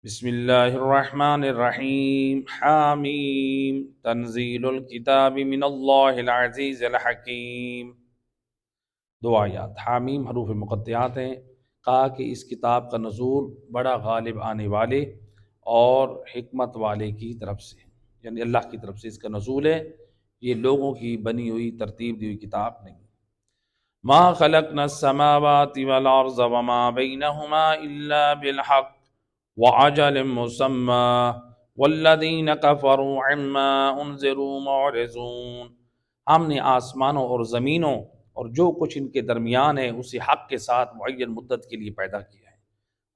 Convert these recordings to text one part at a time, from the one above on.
بسم اللہ الرحمن الرحیم حامیم تنزیل الکتاب من اللہ العزیز الحکیم۔ دو آیات حامیم حروف مقطعات ہیں۔ کہا کہ اس کتاب کا نزول بڑا غالب آنے والے اور حکمت والے کی طرف سے، یعنی اللہ کی طرف سے اس کا نزول ہے، یہ لوگوں کی بنی ہوئی ترتیب دی ہوئی کتاب نہیں۔ ما خلقنا السماوات والارض وما بینہما الا بالحق وعجل مسمى والذین کفروا عما انذروا معرضون۔ ہم نے آسمانوں اور زمینوں اور جو کچھ ان کے درمیان ہے اسے حق کے ساتھ معین مدت کے لیے پیدا کیا ہے۔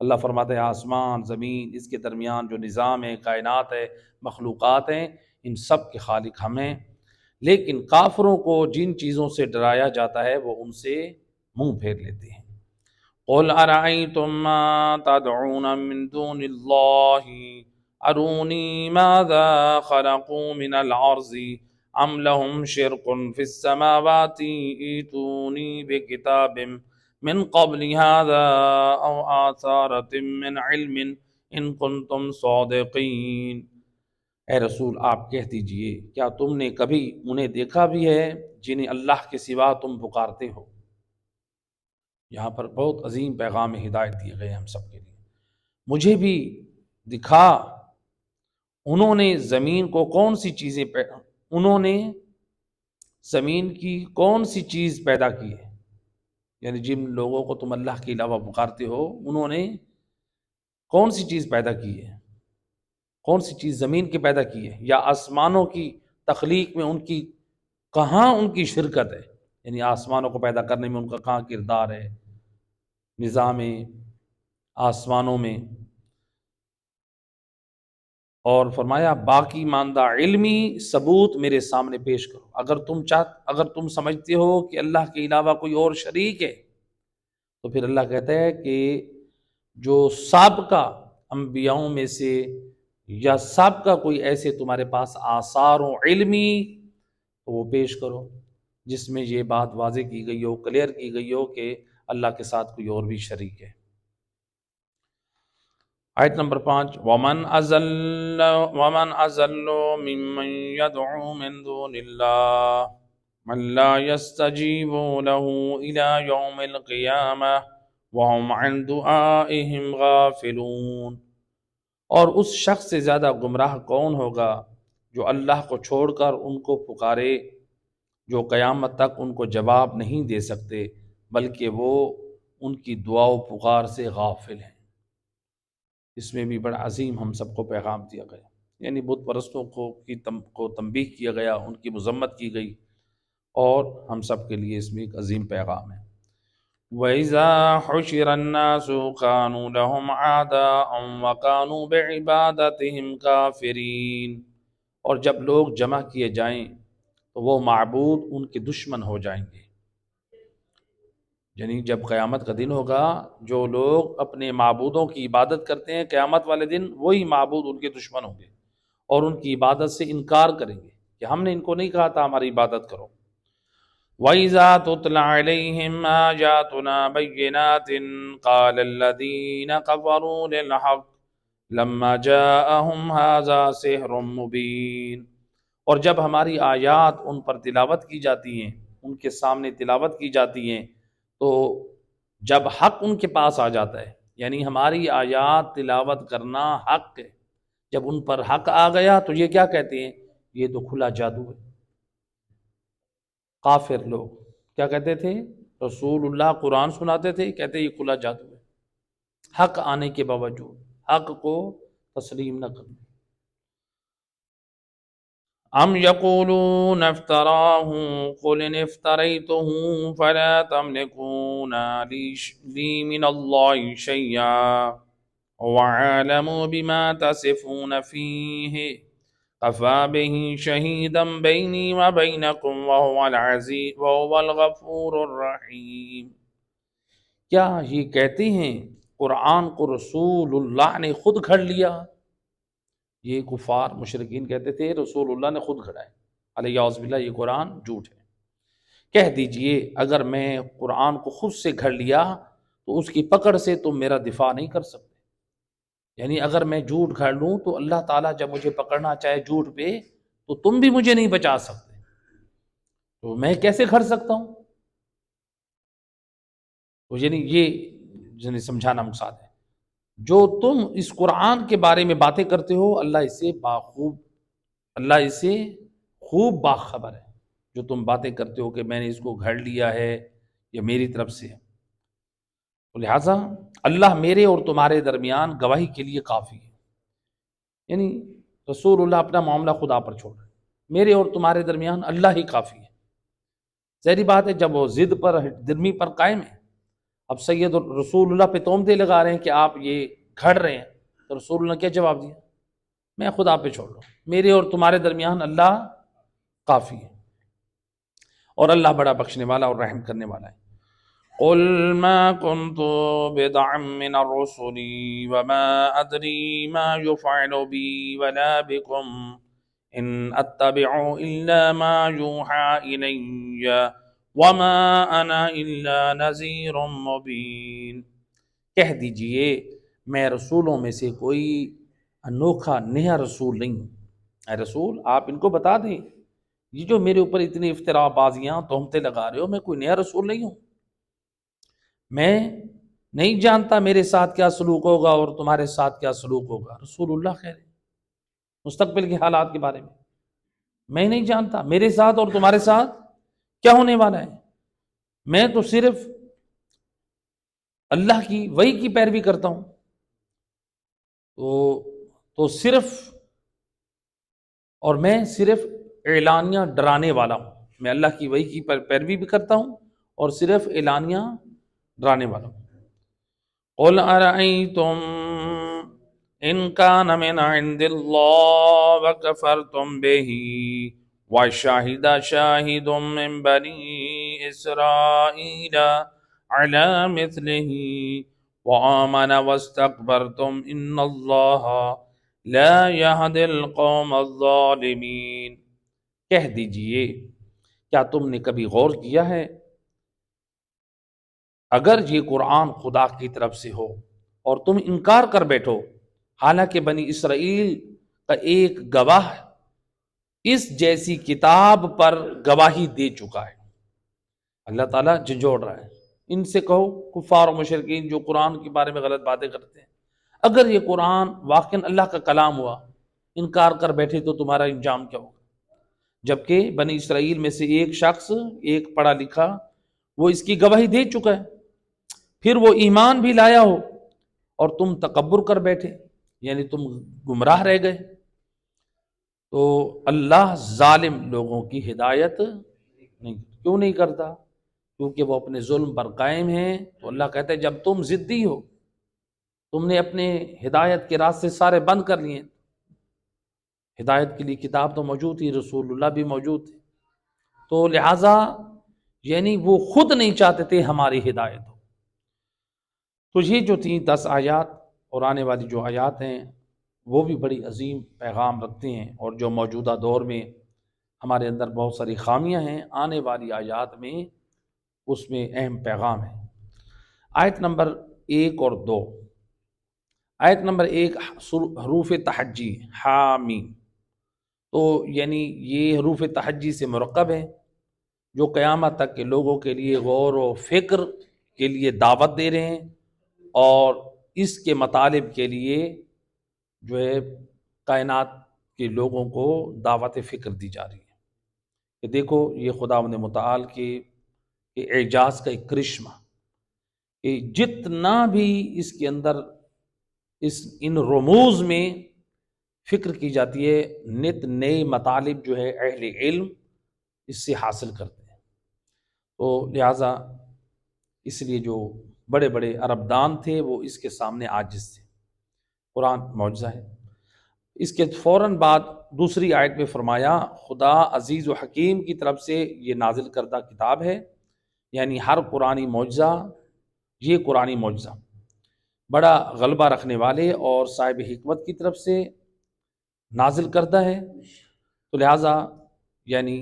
اللہ فرماتا ہے آسمان زمین اس کے درمیان جو نظام ہے، کائنات ہے، مخلوقات ہیں، ان سب کے خالق ہم ہیں، لیکن کافروں کو جن چیزوں سے ڈرایا جاتا ہے وہ ان سے منہ پھیر لیتے ہیں۔ قل ارأيتم ما تدعون من دون الله اروني ماذا خلقوا من الارض ام لهم شرك في السماوات ائتوني بكتاب من قبل هذا او آثارة من علم ان كنتم صادقين۔ اے رسول آپ کہہ دیجئے کیا تم نے کبھی انہیں دیکھا بھی ہے جنہیں اللہ کے سوا تم پکارتے ہو؟ یہاں پر بہت عظیم پیغام ہدایت دیے گئے ہم سب کے لیے۔ مجھے بھی دکھا انہوں نے زمین کو کون سی چیزیں انہوں نے زمین کی کون سی چیز پیدا کی ہے، یعنی جن لوگوں کو تم اللہ کے علاوہ پکارتے ہو انہوں نے کون سی چیز پیدا کی ہے، کون سی چیز زمین کی پیدا کی ہے، یا آسمانوں کی تخلیق میں ان کی کہاں ان کی شرکت ہے، یعنی آسمانوں کو پیدا کرنے میں ان کا کہاں کردار ہے، نظام آسمانوں میں۔ اور فرمایا باقی ماندہ علمی ثبوت میرے سامنے پیش کرو، اگر تم سمجھتے ہو کہ اللہ کے علاوہ کوئی اور شریک ہے تو پھر اللہ کہتا ہے کہ جو سابقہ انبیاؤں میں سے یا سابقہ کوئی ایسے تمہارے پاس آثار و علمی تو وہ پیش کرو جس میں یہ بات واضح کی گئی ہو، کلیئر کی گئی ہو کہ اللہ کے ساتھ کوئی اور بھی شریک ہے۔ آیت نمبر 5 ومن اضل ممن يدعو من دون الله من لا يستجيب له الى يوم القيامة وهم عن دعائهم غافلون۔ اور اس شخص سے زیادہ گمراہ کون ہوگا جو اللہ کو چھوڑ کر ان کو پکارے جو قیامت تک ان کو جواب نہیں دے سکتے بلکہ وہ ان کی دعا و پکار سے غافل ہیں۔ اس میں بھی بڑا عظیم ہم سب کو پیغام دیا گیا، یعنی بت پرستوں کو تنبیہ کیا گیا، ان کی مذمت کی گئی، اور ہم سب کے لیے اس میں ایک عظیم پیغام ہے۔ وَإِذَا حُشِرَ النَّاسُ كَانُوا لَهُمْ أَعْدَاءً وَكَانُوا بِعِبَادَتِهِمْ كَافِرِينَ۔ اور جب لوگ جمع کیے جائیں تو وہ معبود ان کے دشمن ہو جائیں گے، یعنی جب قیامت کا دن ہوگا جو لوگ اپنے معبودوں کی عبادت کرتے ہیں قیامت والے دن وہی معبود ان کے دشمن ہوں گے اور ان کی عبادت سے انکار کریں گے کہ ہم نے ان کو نہیں کہا تھا ہماری عبادت کرو۔ وَإِذَا تُتْلَى عَلَيْهِمْ آيَاتُنَا بَيِّنَاتٍ قَالَ الَّذِينَ كَفَرُوا لِلْحَقِّ لَمَّا جَاءَهُمْ هَذَا سِحْرٌ مُبِينٌ۔ اور جب ہماری آیات ان پر تلاوت کی جاتی ہیں، ان کے سامنے تلاوت کی جاتی ہیں، تو جب حق ان کے پاس آ جاتا ہے، یعنی ہماری آیات تلاوت کرنا حق ہے، جب ان پر حق آ گیا تو یہ کیا کہتے ہیں؟ یہ تو کھلا جادو ہے۔ کافر لوگ کیا کہتے تھے؟ رسول اللہ قرآن سناتے تھے، کہتے یہ کھلا جادو ہے، حق آنے کے باوجود حق کو تسلیم نہ کرنا۔ ام یقولون افتراہ قل ان افتریتہ فلا تملکون لی من اللہ شیئا وعالم بما تصفون فیہ کفا بہ شہیدا بینی وبینکم وہو الغفور الرحیم۔ کیا یہ کہتے ہیں قرآن کو رسول اللہ نے خود گھڑ لیا؟ یہ کفار مشرکین کہتے تھے رسول اللہ نے خود گھڑا ہے، علیہ اعوذ باللہ یہ قرآن جھوٹ ہے۔ کہہ دیجئے اگر میں قرآن کو خود سے گھڑ لیا تو اس کی پکڑ سے تم میرا دفاع نہیں کر سکتے، یعنی اگر میں جھوٹ گھڑ لوں تو اللہ تعالیٰ جب مجھے پکڑنا چاہے جھوٹ پہ تو تم بھی مجھے نہیں بچا سکتے، تو میں کیسے گھڑ سکتا ہوں؟ تو یہ سمجھانا مقصد ہے۔ جو تم اس قرآن کے بارے میں باتیں کرتے ہو اللہ اسے خوب باخبر ہے، جو تم باتیں کرتے ہو کہ میں نے اس کو گھڑ لیا ہے یا میری طرف سے ہے، تو لہٰذا اللہ میرے اور تمہارے درمیان گواہی کے لیے کافی ہے۔ یعنی رسول اللہ اپنا معاملہ خدا پر چھوڑ رہے ہیں، میرے اور تمہارے درمیان اللہ ہی کافی ہے۔ ظاہری بات ہے جب وہ ضد پر درمی پر قائم ہے، اب سید رسول اللہ پہ تہمتیں لگا رہے ہیں کہ آپ یہ گھڑ رہے ہیں، تو رسول اللہ نے کیا جواب دیا؟ میں خدا پہ چھوڑ رہا ہوں، میرے اور تمہارے درمیان اللہ کافی ہے، اور اللہ بڑا بخشنے والا اور رحم کرنے والا ہے۔ قل ما كنت بدعا من الرسل وما ادري ما يفعل بي ولا بكم ان اتبع الا ما يوحى الي وما انا الا نذير مبين۔ کہہ دیجئے میں رسولوں میں سے کوئی انوکھا نیا رسول نہیں ہوں۔ اے رسول آپ ان کو بتا دیں، یہ جو میرے اوپر اتنی افتراء بازیاں تہمتیں لگا رہے ہو، میں کوئی نیا رسول نہیں ہوں، میں نہیں جانتا میرے ساتھ کیا سلوک ہوگا اور تمہارے ساتھ کیا سلوک ہوگا۔ رسول اللہ خیر مستقبل کے حالات کے بارے میں نہیں جانتا میرے ساتھ اور تمہارے ساتھ کیا ہونے والا ہے، میں تو صرف اللہ کی وحی کی پیروی کرتا ہوں، تو صرف، اور میں صرف اعلانیہ ڈرانے والا ہوں، میں اللہ کی وحی کی پیروی بھی کرتا ہوں اور صرف اعلانیہ ڈرانے والا ہوں۔ قل ارأيتم ان كان من عند الله وكفرتم به وشهد شاهد من بني اسرائيل على مثله وآمن واستكبرتم ان الله لا يهدي القوم الظالمين۔ کہہ دیجئے کیا تم نے کبھی غور کیا ہے اگر یہ قرآن خدا کی طرف سے ہو اور تم انکار کر بیٹھو، حالانکہ بنی اسرائیل کا ایک گواہ اس جیسی کتاب پر گواہی دے چکا ہے۔ اللہ تعالیٰ جھنجھوڑ رہا ہے، ان سے کہو کفار و مشرکین جو قرآن کے بارے میں غلط باتیں کرتے ہیں، اگر یہ قرآن واقعاً اللہ کا کلام ہوا، انکار کر بیٹھے تو تمہارا انجام کیا ہوگا؟ جبکہ بنی اسرائیل میں سے ایک شخص، ایک پڑھا لکھا، وہ اس کی گواہی دے چکا ہے، پھر وہ ایمان بھی لایا ہو اور تم تکبر کر بیٹھے، یعنی تم گمراہ رہ گئے، تو اللہ ظالم لوگوں کی ہدایت نہیں، کیوں نہیں کرتا؟ کیونکہ وہ اپنے ظلم پر قائم ہیں۔ تو اللہ کہتا ہے جب تم ضدی ہو، تم نے اپنے ہدایت کے راستے سارے بند کر لیے، ہدایت کے لیے کتاب تو موجود تھی، رسول اللہ بھی موجود تھے، تو لہٰذا یعنی وہ خود نہیں چاہتے تھے ہماری ہدایت ہو۔ تو یہ جو تھیں 10 آیات اور آنے والی جو آیات ہیں وہ بھی بڑی عظیم پیغام رکھتے ہیں، اور جو موجودہ دور میں ہمارے اندر بہت ساری خامیاں ہیں، آنے والی آیات میں اس میں اہم پیغام ہے۔ آیت نمبر 1 اور 2، آیت نمبر 1 حروف تحجی حامیم، تو یعنی یہ حروف تحجی سے مرکب ہے جو قیامت تک کے لوگوں کے لیے غور و فکر کے لیے دعوت دے رہے ہیں، اور اس کے مطالب کے لیے جو ہے کائنات کے لوگوں کو دعوت فکر دی جا رہی ہے کہ دیکھو یہ خداوند متعال کے اعجاز کا ایک کرشمہ، کہ جتنا بھی اس کے اندر ان رموز میں فکر کی جاتی ہے، نت نئے مطالب جو ہے اہل علم اس سے حاصل کرتے ہیں، تو لہٰذا اس لیے جو بڑے بڑے عرب دان تھے وہ اس کے سامنے عاجز تھے۔ قرآن معجزہ ہے۔ اس کے فوراً بعد دوسری آیت میں فرمایا خدا عزیز و حکیم کی طرف سے یہ نازل کردہ کتاب ہے، یعنی ہر قرآنی معجزہ، یہ قرآنی معجزہ بڑا غلبہ رکھنے والے اور صاحب حکمت کی طرف سے نازل کردہ ہے، تو لہٰذا یعنی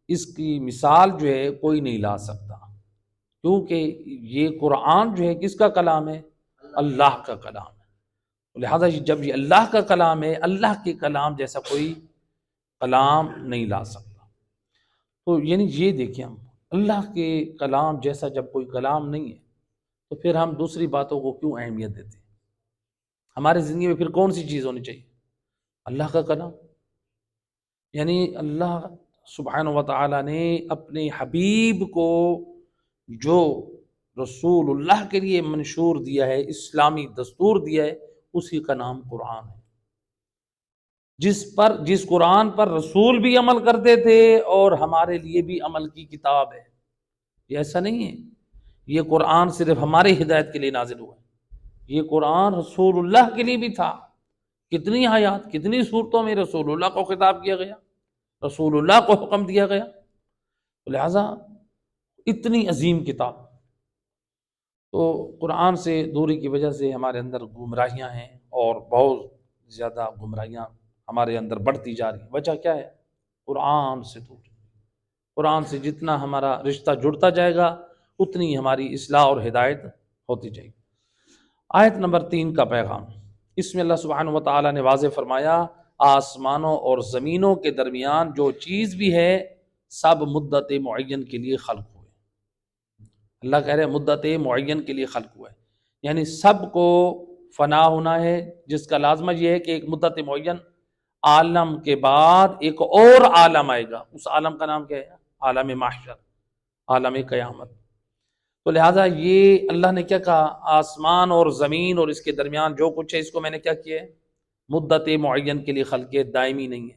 اس کی مثال جو ہے کوئی نہیں لا سکتا، کیونکہ یہ قرآن جو ہے کس کا کلام ہے؟ اللہ کا کلام ہے۔ لہٰذا جب یہ اللہ کا کلام ہے، اللہ کے کلام جیسا کوئی کلام نہیں لا سکتا۔ تو یعنی یہ دیکھیں، ہم اللہ کے کلام جیسا جب کوئی کلام نہیں ہے تو پھر ہم دوسری باتوں کو کیوں اہمیت دیتے ہیں؟ ہماری زندگی میں پھر کون سی چیز ہونی چاہیے؟ اللہ کا کلام۔ یعنی اللہ سبحانہ و تعالیٰ نے اپنے حبیب کو جو رسول اللہ کے لیے منشور دیا ہے، اسلامی دستور دیا ہے، اسی کا نام قرآن ہے، جس قرآن پر رسول بھی عمل کرتے تھے اور ہمارے لیے بھی عمل کی کتاب ہے۔ یہ ایسا نہیں ہے یہ قرآن صرف ہماری ہدایت کے لیے نازل ہوا ہے، یہ قرآن رسول اللہ کے لیے بھی تھا۔ کتنی آیات، کتنی صورتوں میں رسول اللہ کو خطاب کیا گیا، رسول اللہ کو حکم دیا گیا۔ لہذا اتنی عظیم کتاب، تو قرآن سے دوری کی وجہ سے ہمارے اندر گمراہیاں ہیں، اور بہت زیادہ گمراہیاں ہمارے اندر بڑھتی جا رہی ہیں۔ وجہ کیا ہے؟ قرآن سے دور۔ قرآن سے جتنا ہمارا رشتہ جڑتا جائے گا اتنی ہماری اصلاح اور ہدایت ہوتی جائے گی۔ آیت نمبر 3 کا پیغام، اس میں اللہ سبحانہ و تعالیٰ نے واضح فرمایا، آسمانوں اور زمینوں کے درمیان جو چیز بھی ہے سب مدت معین کے لیے خلق ہوئے۔ اللہ کہہ رہے ہیں مدت معین کے لیے خلق ہوا ہے، یعنی سب کو فنا ہونا ہے، جس کا لازمہ یہ ہے کہ ایک مدت معین عالم کے بعد ایک اور عالم آئے گا۔ اس عالم کا نام کیا ہے؟ عالم محشر، عالم قیامت۔ تو لہٰذا یہ اللہ نے کیا کہا؟ آسمان اور زمین اور اس کے درمیان جو کچھ ہے اس کو میں نے کیا کیا ہے؟ مدت معین کے لیے خلق ہے، دائمی نہیں ہے۔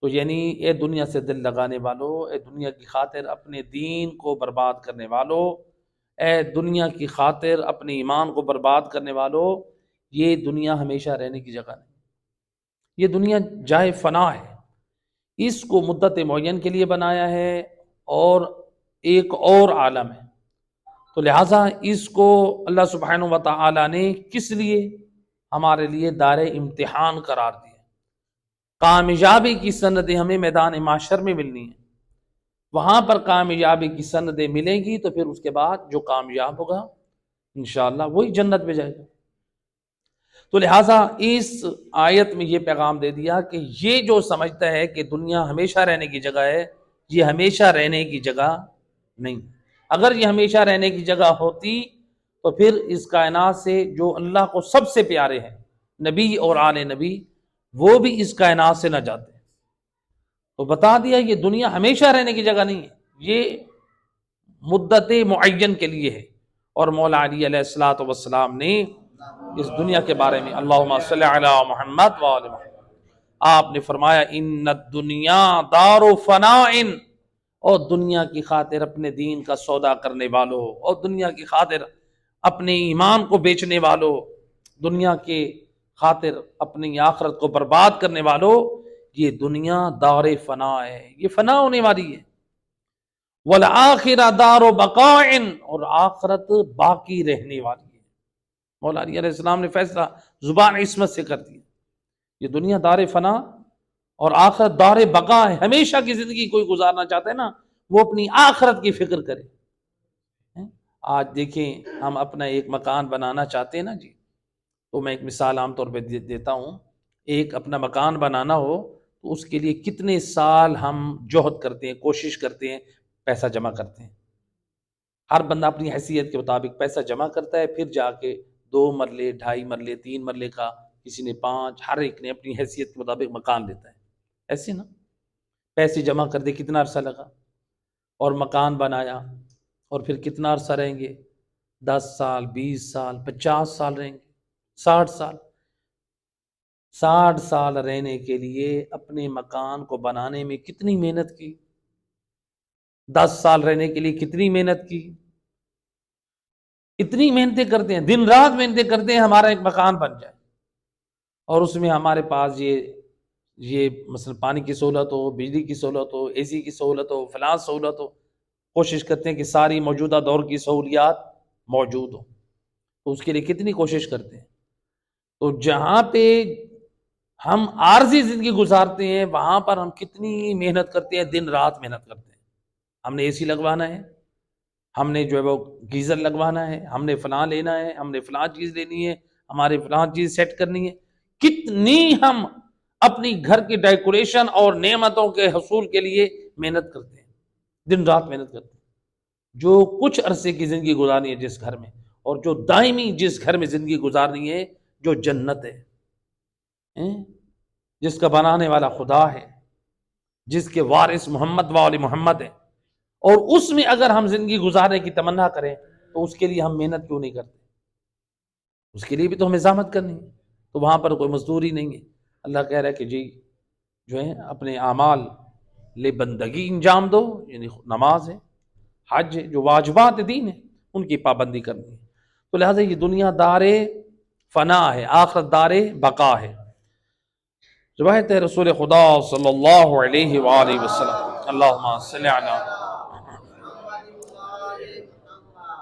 تو یعنی اے دنیا سے دل لگانے والو، اے دنیا کی خاطر اپنے دین کو برباد کرنے والو، اے دنیا کی خاطر اپنے ایمان کو برباد کرنے والو، یہ دنیا ہمیشہ رہنے کی جگہ نہیں، یہ دنیا جائے فنا ہے۔ اس کو مدت معین کے لیے بنایا ہے اور ایک اور عالم ہے۔ تو لہٰذا اس کو اللہ سبحانہ و تعالیٰ نے کس لیے؟ ہمارے لیے دار امتحان قرار دیا۔ کامیابی کی سندیں ہمیں میدان محشر میں ملنی ہیں، وہاں پر کامیابی کی سندیں ملیں گی تو پھر اس کے بعد جو کامیاب ہوگا انشاءاللہ وہی جنت میں جائے گا۔ تو لہٰذا اس آیت میں یہ پیغام دے دیا کہ یہ جو سمجھتا ہے کہ دنیا ہمیشہ رہنے کی جگہ ہے، یہ ہمیشہ رہنے کی جگہ نہیں۔ اگر یہ ہمیشہ رہنے کی جگہ ہوتی تو پھر اس کائنات سے جو اللہ کو سب سے پیارے ہیں، نبی اور آل نبی، وہ بھی اس کائنات سے نہ جاتے۔ تو بتا دیا یہ دنیا ہمیشہ رہنے کی جگہ نہیں ہے، یہ مدت معین کے لیے ہے۔ اور مولا علی علیہ الصلوۃ والسلام نے اس دنیا کے بارے میں، اللہم صلی علی محمد وآل محمد، آپ نے فرمایا ان الدنیا دار فناء، اور دنیا کی خاطر اپنے دین کا سودا کرنے والوں، اور دنیا کی خاطر اپنے ایمان کو بیچنے والوں، دنیا کے خاطر اپنی آخرت کو برباد کرنے والوں، یہ دنیا دار فنا ہے، یہ فنا ہونے والی ہے۔ والآخرہ دار بقاء، اور آخرت باقی رہنے والی ہے۔ مولا علی علیہ السلام نے فیصلہ زبان عصمت سے کر دیا، یہ دنیا دار فنا اور آخرت دار بقا ہے۔ ہمیشہ کی زندگی کوئی گزارنا چاہتا ہے نا، وہ اپنی آخرت کی فکر کرے۔ آج دیکھیں ہم اپنا ایک مکان بنانا چاہتے ہیں نا جی، تو میں ایک مثال عام طور پہ دیتا ہوں، ایک اپنا مکان بنانا ہو تو اس کے لیے کتنے سال ہم جہد کرتے ہیں، کوشش کرتے ہیں، پیسہ جمع کرتے ہیں۔ ہر بندہ اپنی حیثیت کے مطابق پیسہ جمع کرتا ہے، پھر جا کے 2 مرلے 2.5 مرلے 3 مرلے کا، کسی نے 5، ہر ایک نے اپنی حیثیت کے مطابق مکان لیتا ہے۔ ایسے نا پیسے جمع کر دے، کتنا عرصہ لگا، اور مکان بنایا، اور پھر کتنا عرصہ رہیں گے؟ 10 سال 20 سال 50 سال رہیں گے، 60 سال۔ 60 سال رہنے کے لیے اپنے مکان کو بنانے میں کتنی محنت کی، 10 سال رہنے کے لیے کتنی محنت کی، اتنی محنتیں کرتے ہیں، دن رات محنتیں کرتے ہیں ہمارا ایک مکان بن جائے، اور اس میں ہمارے پاس یہ مثلا پانی کی سہولت ہو، بجلی کی سہولت ہو، اے سی کی سہولت ہو، فلاں سہولت ہو، کوشش کرتے ہیں کہ ساری موجودہ دور کی سہولیات موجود ہو، تو اس کے لیے کتنی کوشش کرتے ہیں۔ تو جہاں پہ ہم عارضی زندگی گزارتے ہیں وہاں پر ہم کتنی محنت کرتے ہیں، دن رات محنت کرتے ہیں۔ ہم نے اے سی لگوانا ہے، ہم نے جو ہے وہ گیزر لگوانا ہے، ہم نے فلاں لینا ہے، ہم نے فلاں چیز لینی ہے، ہمارے فلاں چیز سیٹ کرنی ہے. کتنی ہم اپنی گھر کی ڈیکوریشن اور نعمتوں کے حصول کے لیے محنت کرتے ہیں، دن رات محنت کرتے ہیں. جو کچھ عرصے کی زندگی گزارنی ہے جس گھر میں، اور جو دائمی جس گھر میں زندگی گزارنی ہے، جو جنت ہے، جس کا بنانے والا خدا ہے، جس کے وارث محمد و آل محمد ہے، اور اس میں اگر ہم زندگی گزارنے کی تمنا کریں تو اس کے لیے ہم محنت کیوں نہیں کرتے؟ اس کے لیے بھی تو ہمیں زحمت کرنی ہے. تو وہاں پر کوئی مزدوری نہیں ہے. اللہ کہہ رہا ہے کہ جی جو ہے اپنے اعمال لے بندگی انجام دو، یعنی نماز ہے، حج ہے، جو واجبات دین ہے ان کی پابندی کرنی ہے. تو لہٰذا یہ دنیا دار فنا ہے، آخرت دار بقا ہے. روایت ہے رسول خدا صلی اللہ علیہ وآلہ وسلم، اللہم صلی علی،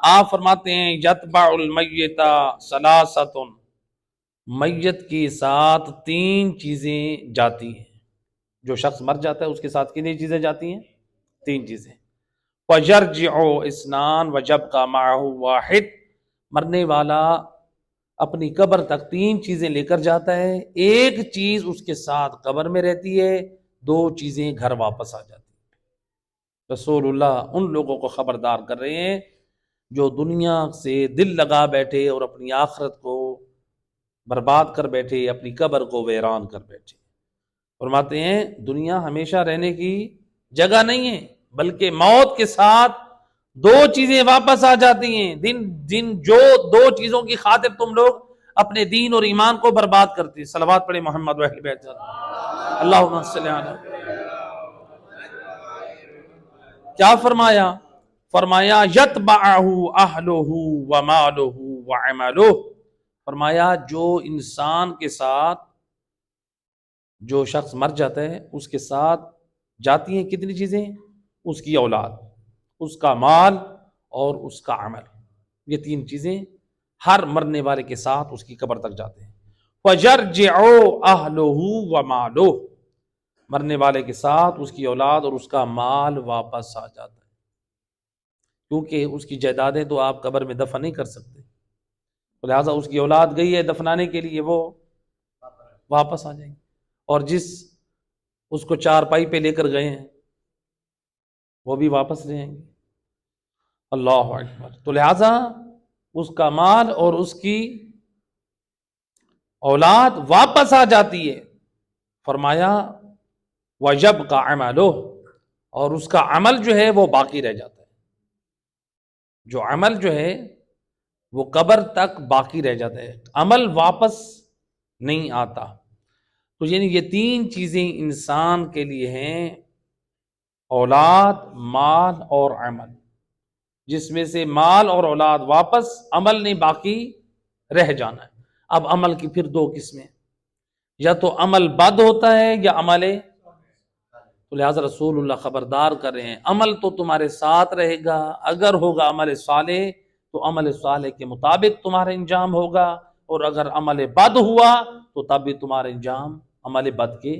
آپ فرماتے ہیں یتبع المیت ثلاثۃ، میت کے ساتھ 3 چیزیں جاتی ہیں. جو شخص مر جاتا ہے اس کے ساتھ کتنی چیزیں جاتی ہیں؟ 3 چیزیں. وَيَرْجِعُ اثنان وَيَبْقَى مَعَهُ واحد، مرنے والا اپنی قبر تک 3 چیزیں لے کر جاتا ہے، ایک چیز اس کے ساتھ قبر میں رہتی ہے، 2 چیزیں گھر واپس آ جاتی ہیں. رسول اللہ ان لوگوں کو خبردار کر رہے ہیں جو دنیا سے دل لگا بیٹھے اور اپنی آخرت کو برباد کر بیٹھے، اپنی قبر کو ویران کر بیٹھے. فرماتے ہیں دنیا ہمیشہ رہنے کی جگہ نہیں ہے، بلکہ موت کے ساتھ 2 چیزیں واپس آ جاتی ہیں. دن جو 2 چیزوں کی خاطر تم لوگ اپنے دین اور ایمان کو برباد کرتے. صلوات پڑھے محمد و اہل بیت، اللہم صلی علی. کیا فرمایا؟ فرمایا یتبعہ اہلہ ومالہ وعملہ. فرمایا جو انسان کے ساتھ، جو شخص مر جاتا ہے اس کے ساتھ جاتی ہیں کتنی چیزیں؟ اس کی اولاد، اس کا مال اور اس کا عمل. یہ 3 چیزیں ہر مرنے والے کے ساتھ اس کی قبر تک جاتے ہیں. وَيَرْجِعُ أَهْلُهُ وَمَالُهُ، مرنے والے کے ساتھ اس کی اولاد اور اس کا مال واپس آ جاتا ہے. کیونکہ اس کی جائیدادیں تو آپ قبر میں دفن نہیں کر سکتے، لہٰذا اس کی اولاد گئی ہے دفنانے کے لیے، وہ واپس آ جائیں گے. اور جس اس کو 4 پائی پہ لے کر گئے ہیں وہ بھی واپس لے آئیں گے. اللہ اکبر. تو لہٰذا اس کا مال اور اس کی اولاد واپس آ جاتی ہے. فرمایا وَيَبْقَى عَمَلُهُ، اور اس کا عمل جو ہے وہ باقی رہ جاتا ہے. جو عمل جو ہے وہ قبر تک باقی رہ جاتا ہے، عمل واپس نہیں آتا. تو یعنی یہ 3 چیزیں انسان کے لیے ہیں، اولاد، مال اور عمل، جس میں سے مال اور اولاد واپس، عمل نہیں باقی رہ جانا ہے. اب عمل کی پھر 2 قسمیں، یا تو عمل بد ہوتا ہے یا عمل. تو لہٰذا رسول اللہ خبردار کر رہے ہیں عمل تو تمہارے ساتھ رہے گا، اگر ہوگا عمل صالح تو عمل صالح کے مطابق تمہارا انجام ہوگا، اور اگر عمل بد ہوا تو تب بھی تمہارا انجام عمل بد کے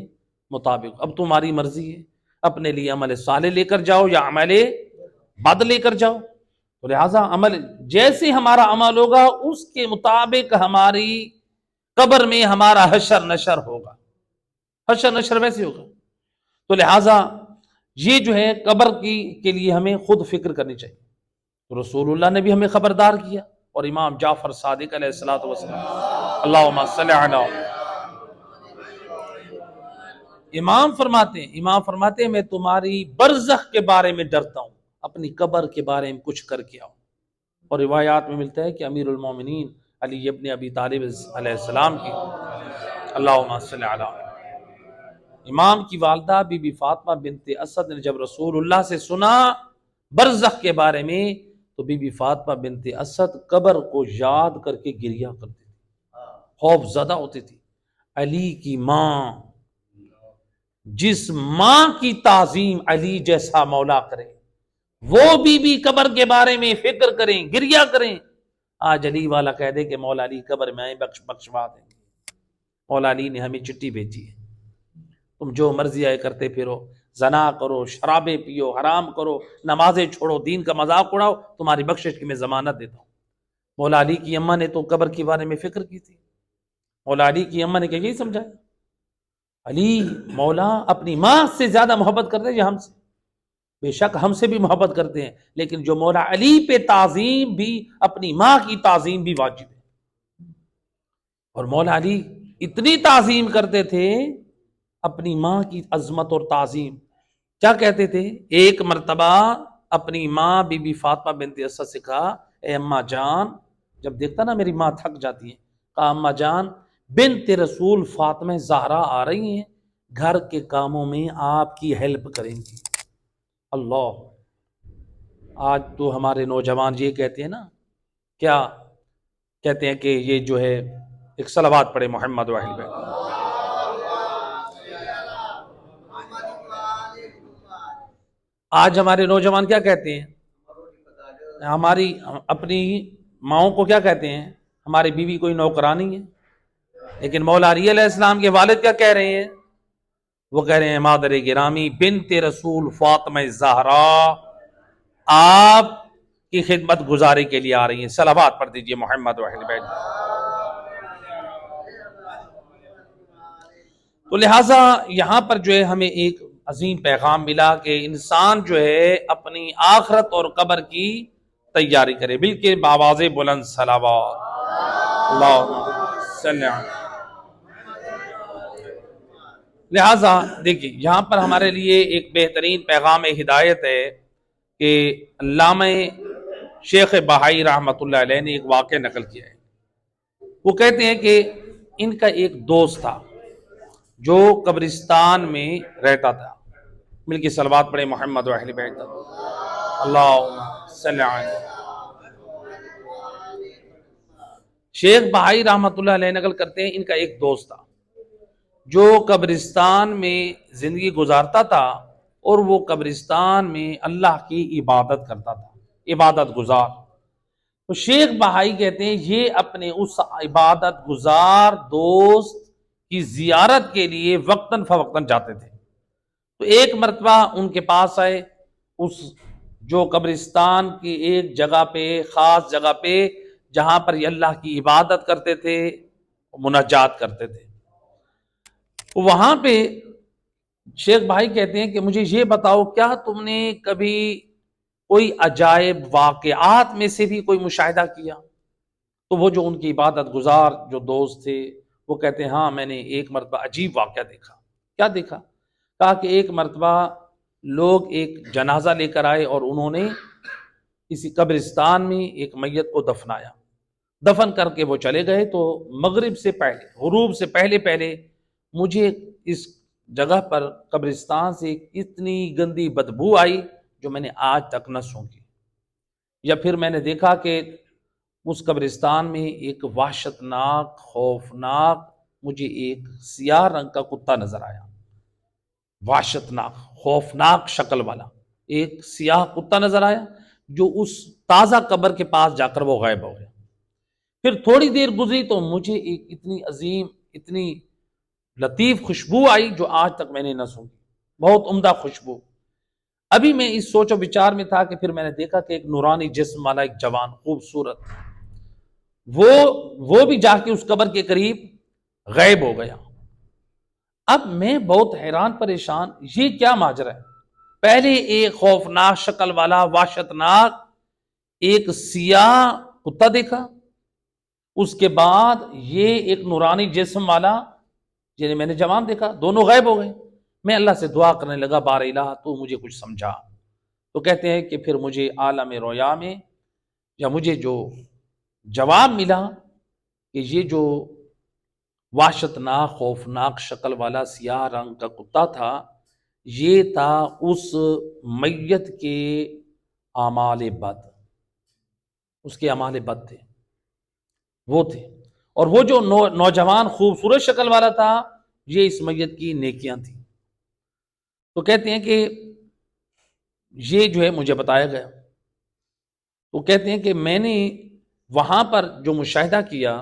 مطابق. اب تمہاری مرضی ہے، اپنے لیے عمل صالح لے کر جاؤ یا عمل بد لے کر جاؤ. تو لہٰذا عمل جیسے ہمارا عمل ہوگا اس کے مطابق ہماری قبر میں ہمارا حشر نشر ہوگا، حشر نشر ویسے ہوگا. تو لہٰذا یہ جو ہے قبر کے لیے ہمیں خود فکر کرنی چاہیے. تو رسول اللہ نے بھی ہمیں خبردار کیا، اور امام جعفر صادق علیہ الصلوۃ والسلام، اللہم صلی علی. امام فرماتے ہیں میں تمہاری برزخ کے بارے میں ڈرتا ہوں، اپنی قبر کے بارے میں کچھ کر کے آؤ. اور روایات میں ملتا ہے کہ امیر المومنین علی ابن ابی طالب علیہ السلام کی، اللہم صلی علی، امام کی والدہ بی بی فاطمہ بنت اسد نے جب رسول اللہ سے سنا برزخ کے بارے میں تو بی بی فاطمہ بنت اسد قبر کو یاد کر کے گریہ کرتی تھی، خوف زدہ ہوتی تھی. علی کی ماں، جس ماں کی تعظیم علی جیسا مولا کرے، وہ بی قبر کے بارے میں فکر کریں، گریہ کریں. آج علی والا کہہ دے کہ مولا علی قبر میں آئیں، بخشوا دیں گے. مولا علی نے ہمیں چٹھی بھیجی ہے، تم جو مرضی آئے کرتے پھرو، زنا کرو، شرابیں پیو، حرام کرو، نمازیں چھوڑو، دین کا مذاق اڑاؤ، تمہاری بخشش کی میں ضمانت دیتا ہوں. مولا علی کی اماں نے تو قبر کے بارے میں فکر کی تھی. مولا علی کی اماں نے کیا یہی سمجھایا علی مولا اپنی ماں سے زیادہ محبت کرتے ہیں ہم سے. بے شک ہم سے بھی محبت کرتے ہیں، لیکن جو مولا علی پہ تعظیم بھی اپنی ماں کی تعظیم بھی واجب ہے. اور مولا علی اتنی تعظیم کرتے تھے اپنی ماں کی عظمت اور تعظیم. کیا کہتے تھے؟ ایک مرتبہ اپنی ماں بی بی فاطمہ بنت اسد سے کہا اے اماں جان، جب دیکھتا نا میری ماں تھک جاتی ہے، کہا اماں جان بنت رسول فاطمہ زہرا آ رہی ہیں، گھر کے کاموں میں آپ کی ہیلپ کریں گی. اللہ، آج تو ہمارے نوجوان یہ کہتے ہیں نا، کیا کہتے ہیں کہ یہ جو ہے ایک صلوات پڑھے محمد واحد بھائی. آج ہمارے نوجوان کیا کہتے ہیں؟ ہماری اپنی ماؤں کو کیا کہتے ہیں؟ ہماری بیوی کوئی نوکرانی ہے. لیکن مولا علی علیہ السلام کے والد کیا کہہ رہے ہیں؟ وہ کہہ رہے ہیں مادر گرامی بنت رسول فاطمہ زہرا آپ کی خدمت گزاری کے لیے آ رہی ہیں. صلوات پڑھ دیجئے محمد واحد بھائی. تو لہٰذا یہاں پر جو ہے ہمیں ایک عظیم پیغام ملا کہ انسان جو ہے اپنی آخرت اور قبر کی تیاری کرے، بلکہ بآواز بلند صلوات اللہ صلی اللہ. لہٰذا دیکھیے یہاں پر ہمارے لیے ایک بہترین پیغام ہدایت ہے کہ علامہ شیخ بہائی رحمۃ اللہ علیہ نے ایک واقعہ نقل کیا ہے. وہ کہتے ہیں کہ ان کا ایک دوست تھا جو قبرستان میں رہتا تھا. مل کے صلوات پڑھے محمد و اہل بیت اللہ صلی علیہ. شیخ بہائی رحمۃ اللہ علیہ نقل کرتے ہیں ان کا ایک دوست تھا جو قبرستان میں زندگی گزارتا تھا، اور وہ قبرستان میں اللہ کی عبادت کرتا تھا، عبادت گزار. تو شیخ بہائی کہتے ہیں یہ اپنے اس عبادت گزار دوست کی زیارت کے لیے وقتاً فوقتاً جاتے تھے. تو ایک مرتبہ ان کے پاس آئے، اس جو قبرستان کی ایک جگہ پہ، خاص جگہ پہ جہاں پر یہ اللہ کی عبادت کرتے تھے، مناجات کرتے تھے. وہاں پہ شیخ بھائی کہتے ہیں کہ مجھے یہ بتاؤ کیا تم نے کبھی کوئی عجائب واقعات میں سے بھی کوئی مشاہدہ کیا؟ تو وہ جو ان کی عبادت گزار جو دوست تھے وہ کہتے ہیں ہاں میں نے ایک مرتبہ عجیب واقعہ دیکھا. کیا دیکھا؟ کہا کہ ایک مرتبہ لوگ ایک جنازہ لے کر آئے اور انہوں نے کسی قبرستان میں ایک میت کو دفنایا. دفن کر کے وہ چلے گئے تو مغرب سے پہلے، غروب سے پہلے پہلے مجھے اس جگہ پر قبرستان سے اتنی گندی بدبو آئی جو میں نے آج تک نہ سونگی. یا پھر میں نے دیکھا کہ اس قبرستان میں ایک وحشتناک خوفناک مجھے ایک سیاہ رنگ کا کتا نظر آیا، وحشتناک خوفناک شکل والا ایک سیاہ کتا نظر آیا جو اس تازہ قبر کے پاس جا کر وہ غائب ہو گیا. پھر تھوڑی دیر گزری تو مجھے ایک اتنی عظیم اتنی لطیف خوشبو آئی جو آج تک میں نے نہ سنی، بہت عمدہ خوشبو. ابھی میں اس سوچ و بچار میں تھا کہ پھر میں نے دیکھا کہ ایک نورانی جسم والا ایک جوان خوبصورت وہ بھی جا کے اس قبر کے قریب غائب ہو گیا. اب میں بہت حیران پریشان، یہ کیا ماجرا ہے؟ پہلے ایک خوفناک شکل والا وحشتناک ایک سیاہ کتا دیکھا، اس کے بعد یہ ایک نورانی جسم والا جنہیں میں نے جوان دیکھا، دونوں غائب ہو گئے. میں اللہ سے دعا کرنے لگا بار الہ تو مجھے کچھ سمجھا. تو کہتے ہیں کہ پھر مجھے عالم رویا میں یا مجھے جو جواب ملا کہ یہ جو وحشتناک خوفناک شکل والا سیاہ رنگ کا کتا تھا یہ تھا اس میت کے اعمال بد، اس کے اعمال بد تھے وہ تھے، اور وہ جو نوجوان خوبصورت شکل والا تھا یہ اس میت کی نیکیاں تھیں. تو کہتے ہیں کہ یہ جو ہے مجھے بتایا گیا. تو کہتے ہیں کہ میں نے وہاں پر جو مشاہدہ کیا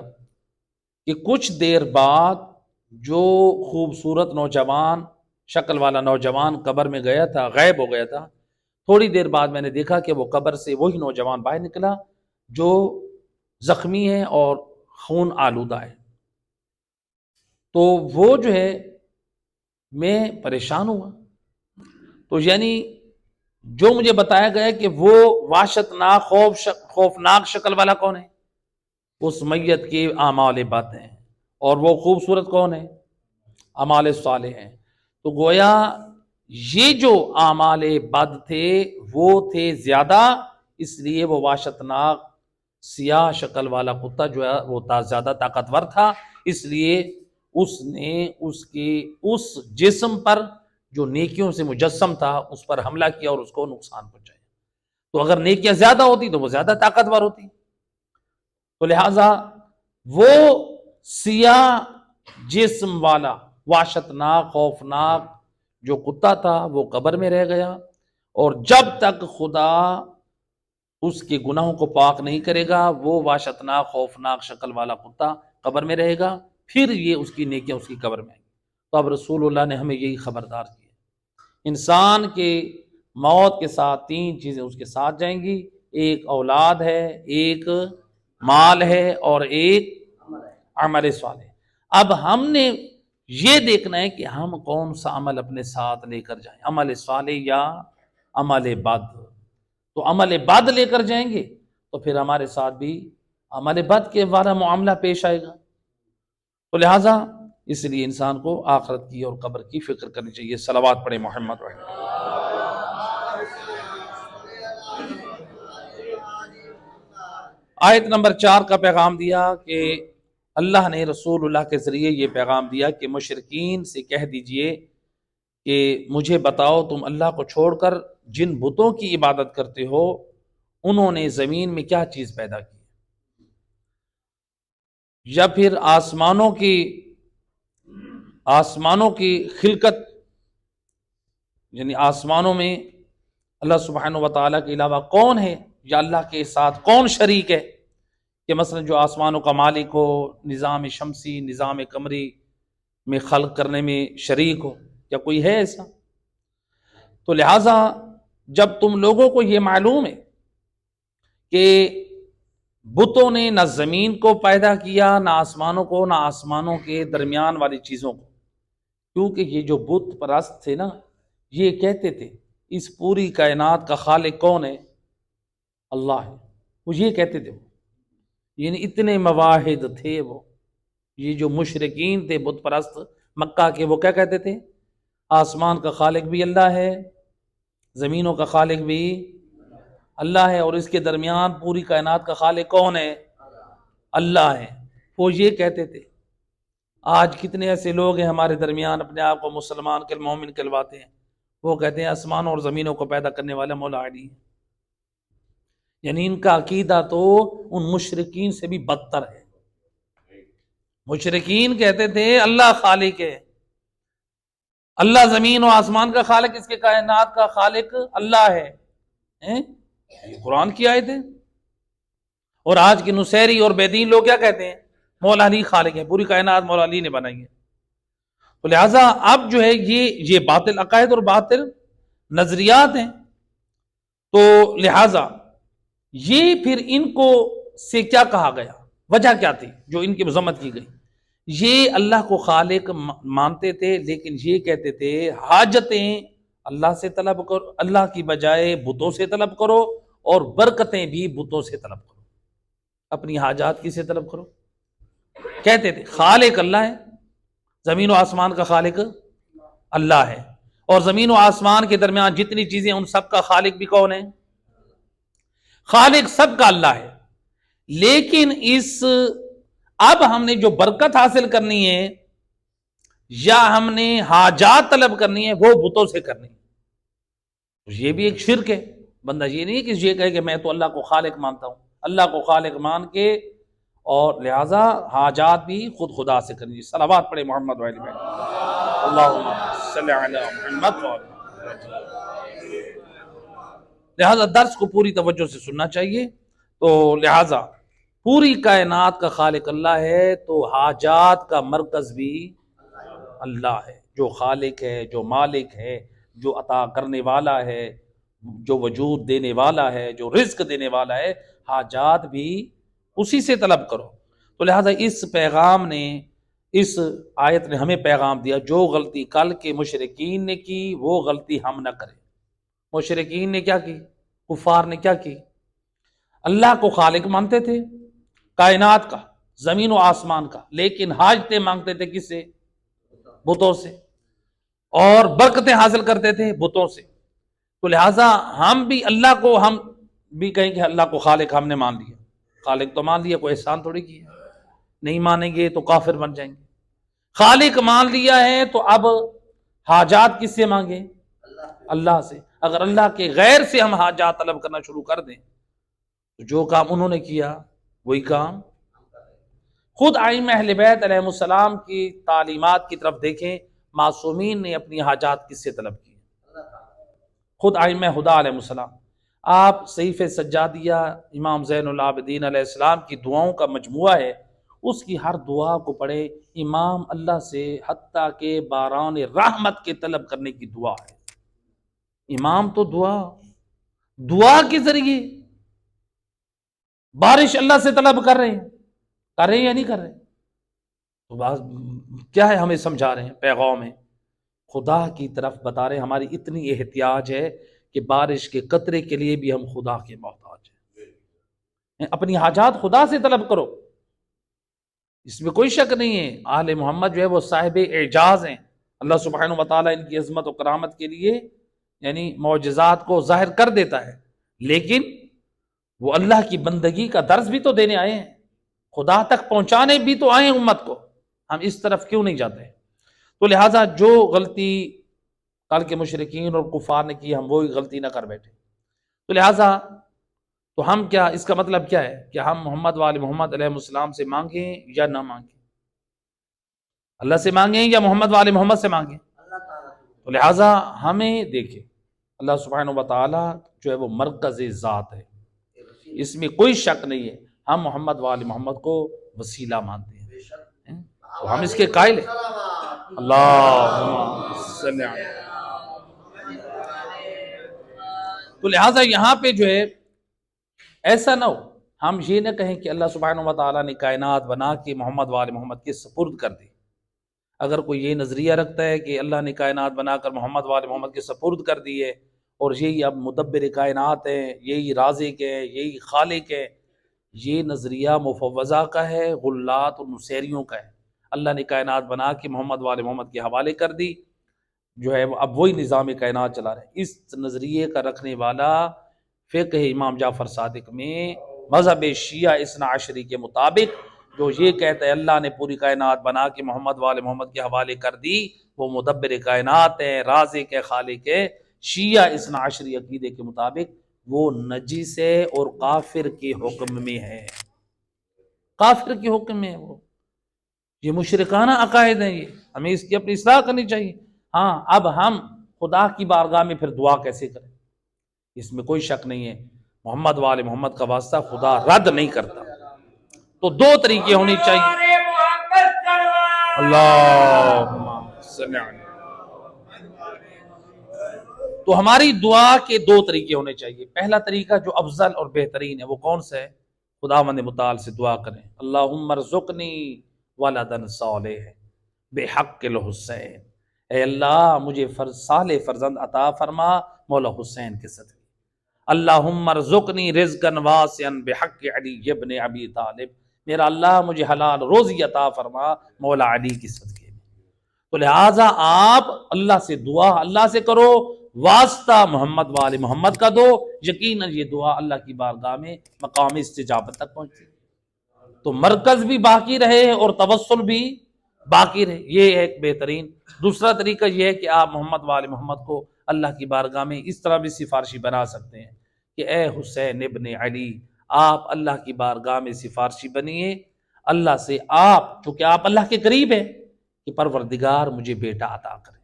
کہ کچھ دیر بعد جو خوبصورت نوجوان شکل والا نوجوان قبر میں گیا تھا، غائب ہو گیا تھا، تھوڑی دیر بعد میں نے دیکھا کہ وہ قبر سے وہی نوجوان باہر نکلا جو زخمی ہے اور خون آلودہ ہے۔ تو وہ جو ہے میں پریشان ہوا، تو یعنی جو مجھے بتایا گیا کہ وہ وحشتناک خوفناک شکل والا کون ہے، اس میت کے اعمال بد ہیں، اور وہ خوبصورت کون ہے، اعمال صالح ہیں۔ تو گویا یہ جو اعمال بد تھے وہ تھے زیادہ، اس لیے وہ وحشتناک سیاہ شکل والا کتا جو ہے وہ زیادہ طاقتور تھا، اس لیے اس نے اس کے اس جسم پر جو نیکیوں سے مجسم تھا اس پر حملہ کیا اور اس کو نقصان پہنچایا۔ تو اگر نیکیاں زیادہ ہوتی تو وہ زیادہ طاقتور ہوتی، تو لہذا وہ سیاہ جسم والا وحشتناک خوفناک جو کتا تھا وہ قبر میں رہ گیا، اور جب تک خدا اس کے گناہوں کو پاک نہیں کرے گا وہ وحشتناک خوفناک شکل والا کتا قبر میں رہے گا، پھر یہ اس کی نیکیاں اس کی قبر میں آئیں گی۔ تو اب رسول اللہ نے ہمیں یہی خبردار کیا، انسان کے موت کے ساتھ تین چیزیں اس کے ساتھ جائیں گی، ایک اولاد ہے، ایک مال ہے، اور ایک عمل صالح۔ اب ہم نے یہ دیکھنا ہے کہ ہم کون سا عمل اپنے ساتھ لے کر جائیں، عمل صالح یا عمل بد۔ تو عمل بد لے کر جائیں گے تو پھر ہمارے ساتھ بھی عمل بد کے والا معاملہ پیش آئے گا۔ تو لہٰذا اس لیے انسان کو آخرت کی اور قبر کی فکر کرنی چاہیے۔ صلوات پڑھے محمد رحمہ۔ آیت نمبر 4 کا پیغام دیا کہ اللہ نے رسول اللہ کے ذریعے یہ پیغام دیا کہ مشرکین سے کہہ دیجئے کہ مجھے بتاؤ تم اللہ کو چھوڑ کر جن بتوں کی عبادت کرتے ہو انہوں نے زمین میں کیا چیز پیدا کی، یا پھر آسمانوں کی خلقت، یعنی آسمانوں میں اللہ سبحانہ و تعالیٰ کے علاوہ کون ہے، یا اللہ کے ساتھ کون شریک ہے کہ مثلا جو آسمانوں کا مالک ہو، نظام شمسی نظام قمری میں خلق کرنے میں شریک ہو، یا کوئی ہے ایسا؟ تو لہٰذا جب تم لوگوں کو یہ معلوم ہے کہ بتوں نے نہ زمین کو پیدا کیا، نہ آسمانوں کو، نہ آسمانوں کے درمیان والی چیزوں کو، کیونکہ یہ جو بت پرست تھے نا یہ کہتے تھے اس پوری کائنات کا خالق کون ہے، اللہ ہے، وہ یہ کہتے تھے، یعنی اتنے مواحد تھے وہ، یہ جو مشرکین تھے بت پرست مکہ کے، وہ کیا کہتے تھے، آسمان کا خالق بھی اللہ ہے، زمینوں کا خالق بھی اللہ ہے، اور اس کے درمیان پوری کائنات کا خالق کون ہے، اللہ ہے، وہ یہ کہتے تھے۔ آج کتنے ایسے لوگ ہیں ہمارے درمیان اپنے آپ کو مسلمان کے مومن کہلواتے ہیں، وہ کہتے ہیں آسمانوں اور زمینوں کو پیدا کرنے والا مولا علی ہے، یعنی ان کا عقیدہ تو ان مشرکین سے بھی بدتر ہے۔ مشرکین کہتے تھے اللہ خالق ہے، اللہ زمین و آسمان کا خالق، اس کے کائنات کا خالق اللہ ہے، یہ قرآن کی آیت ہے۔ اور آج کے نصیری اور بے دین لوگ کیا کہتے ہیں، مولا علی خالق ہے، پوری کائنات مولا علی نے بنائی ہے۔ تو لہٰذا اب جو ہے یہ باطل عقائد اور باطل نظریات ہیں، تو لہٰذا یہ پھر ان کو سے کیا کہا گیا، وجہ کیا تھی جو ان کی مذمت کی گئی، یہ اللہ کو خالق مانتے تھے لیکن یہ کہتے تھے حاجتیں اللہ سے طلب کرو، اللہ کی بجائے بتوں سے طلب کرو، اور برکتیں بھی بتوں سے طلب کرو، اپنی حاجات کس سے طلب کرو۔ کہتے تھے خالق اللہ ہے، زمین و آسمان کا خالق اللہ ہے، اور زمین و آسمان کے درمیان جتنی چیزیں ان سب کا خالق بھی کون ہے، خالق سب کا اللہ ہے۔ لیکن اب ہم نے جو برکت حاصل کرنی ہے یا ہم نے حاجات طلب کرنی ہے وہ بتوں سے کرنی ہے، یہ بھی ایک شرک ہے۔ بندہ یہ نہیں کہ یہ کہے کہ میں تو اللہ کو خالق مانتا ہوں، اللہ کو خالق مان کے اور لہٰذا حاجات بھی خود خدا سے کرنی ہے۔ صلوات پڑھے محمد وعلی بھائی، اللہم صلی علی محمد۔ لہٰذا درس کو پوری توجہ سے سننا چاہیے۔ تو لہٰذا پوری کائنات کا خالق اللہ ہے، تو حاجات کا مرکز بھی اللہ ہے، جو خالق ہے، جو مالک ہے، جو عطا کرنے والا ہے، جو وجود دینے والا ہے، جو رزق دینے والا ہے، حاجات بھی اسی سے طلب کرو۔ تو لہٰذا اس پیغام نے، اس آیت نے ہمیں پیغام دیا، جو غلطی کل کے مشرکین نے کی وہ غلطی ہم نہ کریں۔ مشرکین نے کیا کی؟ کفار نے کیا کی؟ اللہ کو خالق مانتے تھے کائنات کا، زمین و آسمان کا، لیکن حاجتیں مانگتے تھے کس سے؟ بتوں سے، اور برکتیں حاصل کرتے تھے بتوں سے۔ تو لہٰذا ہم بھی اللہ کو، ہم بھی کہیں کہ اللہ کو خالق ہم نے مان لیا، خالق تو مان لیا، کوئی احسان تھوڑی کیا، نہیں مانیں گے تو کافر بن جائیں گے۔ خالق مان لیا ہے تو اب حاجات کس سے مانگیں؟ اللہ سے۔ اگر اللہ کے غیر سے ہم حاجات طلب کرنا شروع کر دیں تو جو کام انہوں نے کیا وہی کام خود ائمہ اہل بیت علیہ السلام کی تعلیمات کی طرف دیکھیں، معصومین نے اپنی حاجات کس سے طلب کی؟ خود ائمہ ہدیٰ علیہ السلام۔ آپ صحیفہ سجادیہ امام زین العابدین علیہ السلام کی دعاؤں کا مجموعہ ہے، اس کی ہر دعا کو پڑھے، امام اللہ سے حتیٰ کہ باران رحمت کے طلب کرنے کی دعا ہے۔ امام تو دعا کے ذریعے بارش اللہ سے طلب کر رہے ہیں یا نہیں کر رہے؟ تو بات کیا ہے ہمیں سمجھا رہے ہیں؟ پیغام ہے خدا کی طرف بتا رہے ہیں، ہماری اتنی احتیاج ہے کہ بارش کے قطرے کے لیے بھی ہم خدا کے محتاج ہیں۔ اپنی حاجات خدا سے طلب کرو، اس میں کوئی شک نہیں ہے۔ آل محمد جو ہے وہ صاحب اعجاز ہیں، اللہ سبحانہ و تعالیٰ ان کی عظمت و کرامت کے لیے یعنی معجزات کو ظاہر کر دیتا ہے، لیکن وہ اللہ کی بندگی کا درس بھی تو دینے آئے ہیں، خدا تک پہنچانے بھی تو آئے ہیں امت کو، ہم اس طرف کیوں نہیں جاتے؟ تو لہٰذا جو غلطی کل کے مشرکین اور کفار نے کی ہم وہی غلطی نہ کر بیٹھے۔ تو لہٰذا تو ہم کیا، اس کا مطلب کیا ہے کہ ہم محمد وآل محمد علیہ السلام سے مانگیں یا نہ مانگیں؟ اللہ سے مانگیں یا محمد وآل محمد سے مانگیں؟ تو لہٰذا ہمیں دیکھیں، اللہ سبحانہ و تعالیٰ جو ہے وہ مرکز ذات ہے، اس میں کوئی شک نہیں ہے، ہم محمد وآل محمد کو وسیلہ مانتے ہیں، تو ہم اس کے قائل ہیں۔ اللہم صلی علیہ۔ تو لہٰذا یہاں پہ جو ہے ایسا نہ ہو، ہم یہ نہ کہیں کہ اللہ سبحانہ و تعالیٰ نے کائنات بنا کے محمد وآل محمد کے سپرد کر دی۔ اگر کوئی یہ نظریہ رکھتا ہے کہ اللہ نے کائنات بنا کر محمد وآل محمد کے سپرد کر دی ہے اور یہی اب مدبر کائنات ہے، یہی رازق ہے، یہی خالق ہے، یہ نظریہ مفوضہ کا ہے، غلات اور نصیریوں کا ہے۔ اللہ نے کائنات بنا کے محمد وآل محمد کے حوالے کر دی، جو ہے اب وہی نظام کائنات چلا رہے ہیں۔ اس نظریے کا رکھنے والا فقہ امام جعفر صادق میں مذہب شیعہ اثنا عشری کے مطابق جو یہ کہتا ہے اللہ نے پوری کائنات بنا کے محمد وآل محمد کے حوالے کر دی، وہ مدبر کائنات ہے، رازق ہے، خالق ہے، شیعہ اثنا عشری عقیدے کے مطابق وہ نجس ہے اور کافر کے حکم میں ہے، کافر کے حکم میں ہے وہ۔ یہ مشرکانہ عقائد ہیں، یہ ہمیں اس کی اپنی اصلاح کرنی چاہیے۔ ہاں اب ہم خدا کی بارگاہ میں پھر دعا کیسے کریں؟ اس میں کوئی شک نہیں ہے، محمد وآل محمد کا واسطہ خدا رد نہیں کرتا۔ تو دو طریقے ہونے چاہیے، اللہم صلی علیہ۔ تو ہماری دعا کے دو طریقے ہونے چاہیے۔ پہلا طریقہ جو افضل اور بہترین ہے وہ کون سا ہے؟ خداوند متعال سے دعا کریں، اللہم ارزقنی ولدا صالح بحق الحسین، اے اللہ مجھے صالح فرزند عطا فرما مولا حسین کے صدقے۔ اللہم ارزقنی رزقا واسعا بحق علی ابن ابی طالب، میرا اللہ مجھے حلال روزی عطا فرما مولا علی کی صدقے میں۔ تو لہٰذا آپ اللہ سے دعا اللہ سے کرو، واسطہ محمد وآل محمد کا دو، یقیناً یہ دعا اللہ کی بارگاہ میں مقام استجابت تک پہنچے، تو مرکز بھی باقی رہے اور توسل بھی باقی رہے، یہ ہے ایک بہترین۔ دوسرا طریقہ یہ ہے کہ آپ محمد وآل محمد کو اللہ کی بارگاہ میں اس طرح بھی سفارشی بنا سکتے ہیں کہ اے حسین ابن علی، آپ اللہ کی بارگاہ میں سفارشی بنیے اللہ سے، آپ چونکہ آپ اللہ کے قریب ہیں، کہ پروردگار مجھے بیٹا عطا کرے،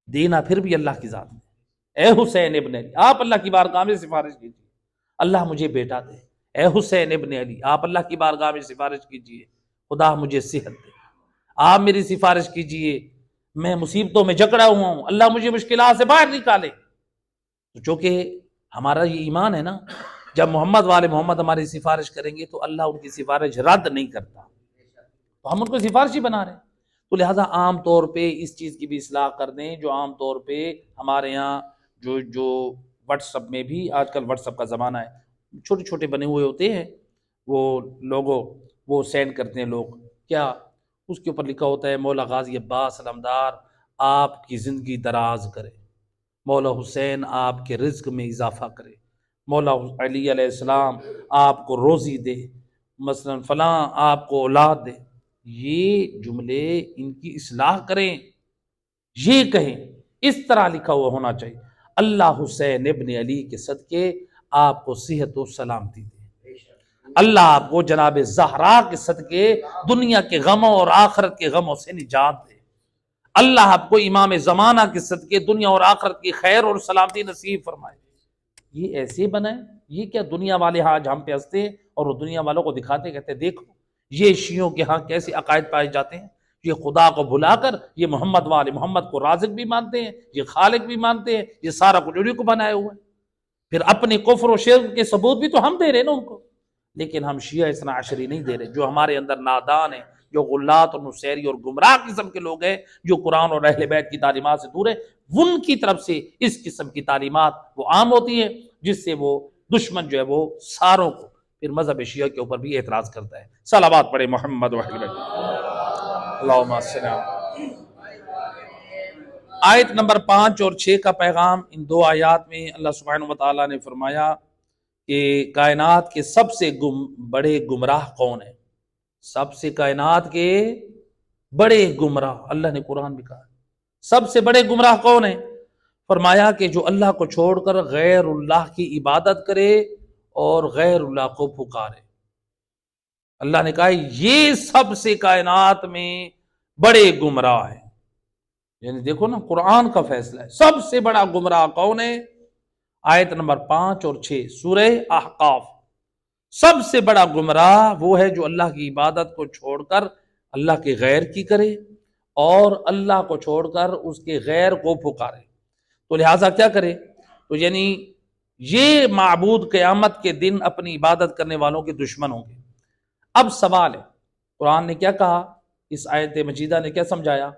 دینا پھر بھی اللہ کی ذات میں۔ اے حسین ابن علی، آپ اللہ کی بارگاہ میں سفارش کیجیے اللہ مجھے بیٹا دے۔ اے حسین ابن علی، آپ اللہ کی بارگاہ میں سفارش کیجیے خدا مجھے صحت دے۔ آپ میری سفارش کیجیے میں مصیبتوں میں جکڑا ہوا ہوں، اللہ مجھے مشکلات سے باہر نکالے۔ تو چونکہ ہمارا یہ ایمان ہے نا جب محمد والے محمد ہماری سفارش کریں گے تو اللہ ان کی سفارش رد نہیں کرتا، تو ہم ان کو سفارشی بنا رہے ہیں۔ تو لہٰذا عام طور پہ اس چیز کی بھی اصلاح کر دیں، جو عام طور پہ ہمارے یہاں جو واٹس ایپ میں بھی آج کل واٹس ایپ کا زمانہ ہے، چھوٹے چھوٹے بنے ہوئے ہوتے ہیں وہ لوگوں، وہ سینڈ کرتے ہیں لوگ، کیا اس کے اوپر لکھا ہوتا ہے مولا غازی عباس علمدار آپ کی زندگی دراز کرے، مولا حسین آپ کے رزق میں اضافہ کرے، مولا علی علیہ السلام آپ کو روزی دے، مثلا فلاں آپ کو اولاد دے۔ یہ جملے ان کی اصلاح کریں، یہ کہیں اس طرح لکھا ہوا ہونا چاہیے، اللہ حسین ابن علی کے صدقے آپ کو صحت و سلامتی دے، اللہ آپ کو جناب زہرا کے صدقے دنیا کے غموں اور آخرت کے غموں سے نجات دے، اللہ آپ کو امام زمانہ کے صدقے دنیا اور آخرت کی خیر اور سلامتی نصیب فرمائے۔ یہ ایسے بنائے، یہ کیا دنیا والے آج ہم پہ ہنستے ہیں اور وہ دنیا والوں کو دکھاتے کہتے ہیں دیکھو یہ شیعوں کے ہاں کیسے عقائد پائے جاتے ہیں، یہ خدا کو بھلا کر یہ محمد والے محمد کو رازق بھی مانتے ہیں، یہ خالق بھی مانتے ہیں، یہ سارا کچھ انہیں کو بنائے ہوئے ہیں، پھر اپنے کفر و شرک کے ثبوت بھی تو ہم دے رہے ہیں نا ان کو، لیکن ہم شیعہ اثنا عشری نہیں دے رہے، جو ہمارے اندر نادان ہیں، جو غلات اور نصیری اور گمراہ قسم کے لوگ ہیں، جو قرآن اور اہل بیت کی تعلیمات سے دور ہیں، ان کی طرف سے اس قسم کی تعلیمات وہ عام ہوتی ہیں، جس سے وہ دشمن جو ہے وہ ساروں کو پھر مذہب شیعہ کے اوپر بھی اعتراض کرتا ہے۔ صلوات پڑھے محمد و اہل بیت، اللہم صل علی۔ آیت نمبر 5 اور 6 کا پیغام، ان دو آیات میں اللہ سبحانہ وتعالی نے فرمایا کہ کائنات کے سب سے بڑے گمراہ کون ہیں، سب سے کائنات کے بڑے گمراہ، اللہ نے قرآن بھی کہا سب سے بڑے گمراہ کون ہیں، فرمایا کہ جو اللہ کو چھوڑ کر غیر اللہ کی عبادت کرے اور غیر اللہ کو پکارے۔ اللہ نے کہا یہ سب سے کائنات میں بڑے گمراہ ہیں، یعنی دیکھو نا قرآن کا فیصلہ ہے، سب سے بڑا گمراہ کون ہے، آیت نمبر 5 اور 6 سورہ احقاف، سب سے بڑا گمراہ وہ ہے جو اللہ کی عبادت کو چھوڑ کر اللہ کے غیر کی کرے اور اللہ کو چھوڑ کر اس کے غیر کو پکارے، تو لہٰذا کیا کرے، تو یعنی یہ معبود قیامت کے دن اپنی عبادت کرنے والوں کے دشمن ہوں گے۔ اب سوال ہے، قرآن نے کیا کہا، اس آیت مجیدہ نے کیا سمجھایا،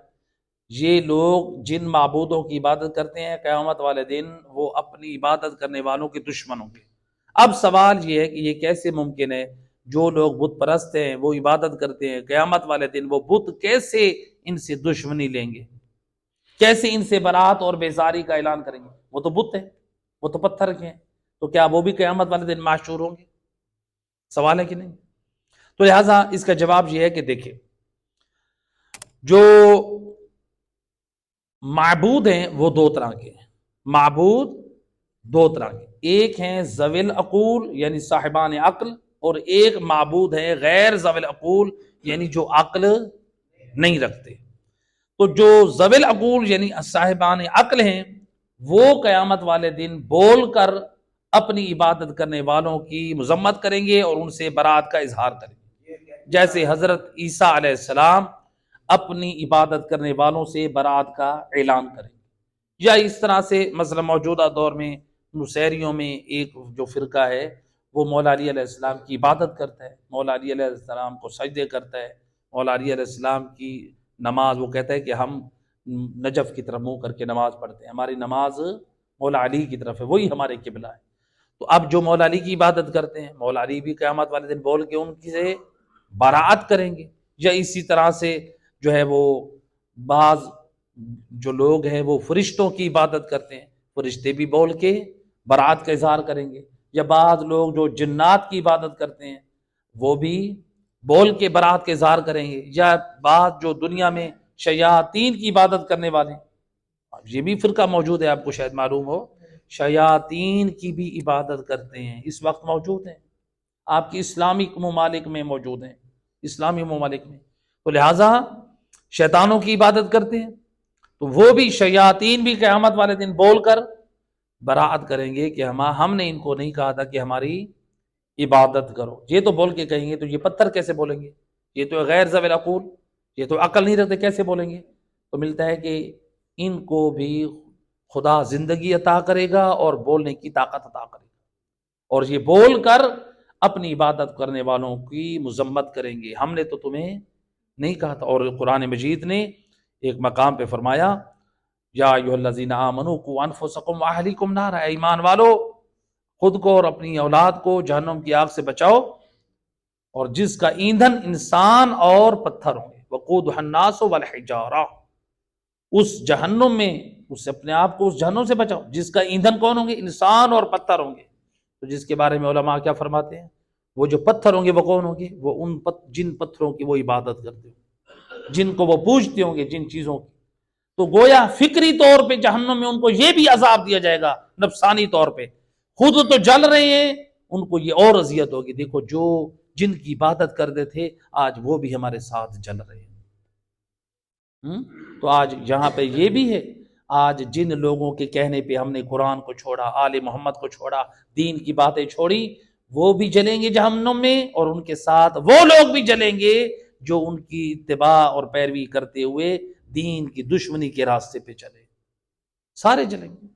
یہ لوگ جن معبودوں کی عبادت کرتے ہیں قیامت والے دن وہ اپنی عبادت کرنے والوں کے دشمن ہوں گے۔ اب سوال یہ ہے کہ یہ کیسے ممکن ہے، جو لوگ بت پرست ہیں وہ عبادت کرتے ہیں، قیامت والے دن وہ بت کیسے ان سے دشمنی لیں گے، کیسے ان سے برات اور بیزاری کا اعلان کریں گے، وہ تو بت ہیں، وہ تو پتھر کے ہیں، تو کیا وہ بھی قیامت والے دن محشور ہوں گے، سوال ہے کہ نہیں۔ تو لہٰذا اس کا جواب یہ ہے کہ دیکھیں جو معبود ہیں وہ دو طرح کے ہیں، معبود دو طرح کے، ایک ہیں ذوی العقول یعنی صاحبان عقل، اور ایک معبود ہے غیر ذوی العقول یعنی جو عقل نہیں رکھتے۔ تو جو ذوی العقول یعنی صاحبان عقل ہیں وہ قیامت والے دن بول کر اپنی عبادت کرنے والوں کی مذمت کریں گے اور ان سے برات کا اظہار کریں گے، جیسے حضرت عیسیٰ علیہ السلام اپنی عبادت کرنے والوں سے برات کا اعلان کریں گے، یا اس طرح سے مثلا موجودہ دور میں نصیریوں میں ایک جو فرقہ ہے وہ مولا علی علیہ السلام کی عبادت کرتا ہے، مولا علی علیہ السلام کو سجدے کرتا ہے، مولا علی علیہ السلام کی نماز وہ کہتا ہے کہ ہم نجف کی طرف منہ کر کے نماز پڑھتے ہیں، ہماری نماز مولا علی کی طرف ہے، وہی ہمارے قبلہ ہے۔ تو اب جو مولا علی کی عبادت کرتے ہیں مولا علی بھی قیامت والے دن بول کے ان کی سے برات کریں گے، یا اسی طرح سے جو ہے وہ بعض جو لوگ ہیں وہ فرشتوں کی عبادت کرتے ہیں، فرشتے بھی بول کے برات کا اظہار کریں گے، یا بعض لوگ جو جنات کی عبادت کرتے ہیں وہ بھی بول کے برات کا اظہار کریں گے، یا بعض جو دنیا میں شیاطین کی عبادت کرنے والے ہیں، یہ بھی فرقہ موجود ہے، آپ کو شاید معلوم ہو، شیاطین کی بھی عبادت کرتے ہیں، اس وقت موجود ہیں، آپ کی اسلامی ممالک میں موجود ہیں، اسلامی ممالک میں، تو لہٰذا شیطانوں کی عبادت کرتے ہیں، تو وہ بھی شیاطین بھی قیامت والے دن بول کر برات کریں گے کہ ہم نے ان کو نہیں کہا تھا کہ ہماری عبادت کرو، یہ تو بول کے کہیں گے، تو یہ پتھر کیسے بولیں گے، یہ تو غیر ذوی العقول، یہ تو عقل نہیں رکھتے، کیسے بولیں گے، تو ملتا ہے کہ ان کو بھی خدا زندگی عطا کرے گا اور بولنے کی طاقت عطا کرے گا، اور یہ بول کر اپنی عبادت کرنے والوں کی مذمت کریں گے، ہم نے تو تمہیں نہیں کہا تھا۔ اور قرآن مجید نے ایک مقام پہ فرمایا یا ایھا الذین آمنوا قوا انفسکم واہلیکم نارا، اے ایمان والو خود کو اور اپنی اولاد کو جہنم کی آگ سے بچاؤ، اور جس کا ایندھن انسان اور پتھر ہوں گے، وقودھا الناس والحجارہ، اس جہنم میں اس سے اپنے آپ کو اس جہنم سے بچاؤ جس کا ایندھن کون ہوں گے؟ انسان اور پتھر ہوں گے۔ تو جس کے بارے میں علماء کیا فرماتے ہیں؟ وہ جو پتھر ہوں گے وہ کون ہوں گے؟ وہ جن پتھروں کی وہ عبادت کرتے ہوں، جن کو وہ پوجتے ہوں گے، جن چیزوں کی۔ تو گویا فکری طور پہ جہنم میں ان کو یہ بھی عذاب دیا جائے گا، نفسانی طور پہ خود تو جل رہے ہیں، ان کو یہ اور اذیت ہوگی، دیکھو جو جن کی عبادت کرتے تھے آج وہ بھی ہمارے ساتھ جل رہے ہیں۔ تو آج یہاں پہ یہ بھی ہے، آج جن لوگوں کے کہنے پہ ہم نے قرآن کو چھوڑا، آل محمد کو چھوڑا، دین کی باتیں چھوڑی، وہ بھی جلیں گے جہنم میں، اور ان کے ساتھ وہ لوگ بھی جلیں گے جو ان کی اتباع اور پیروی کرتے ہوئے دین کی دشمنی کے راستے پہ چلے، سارے جلیں گے۔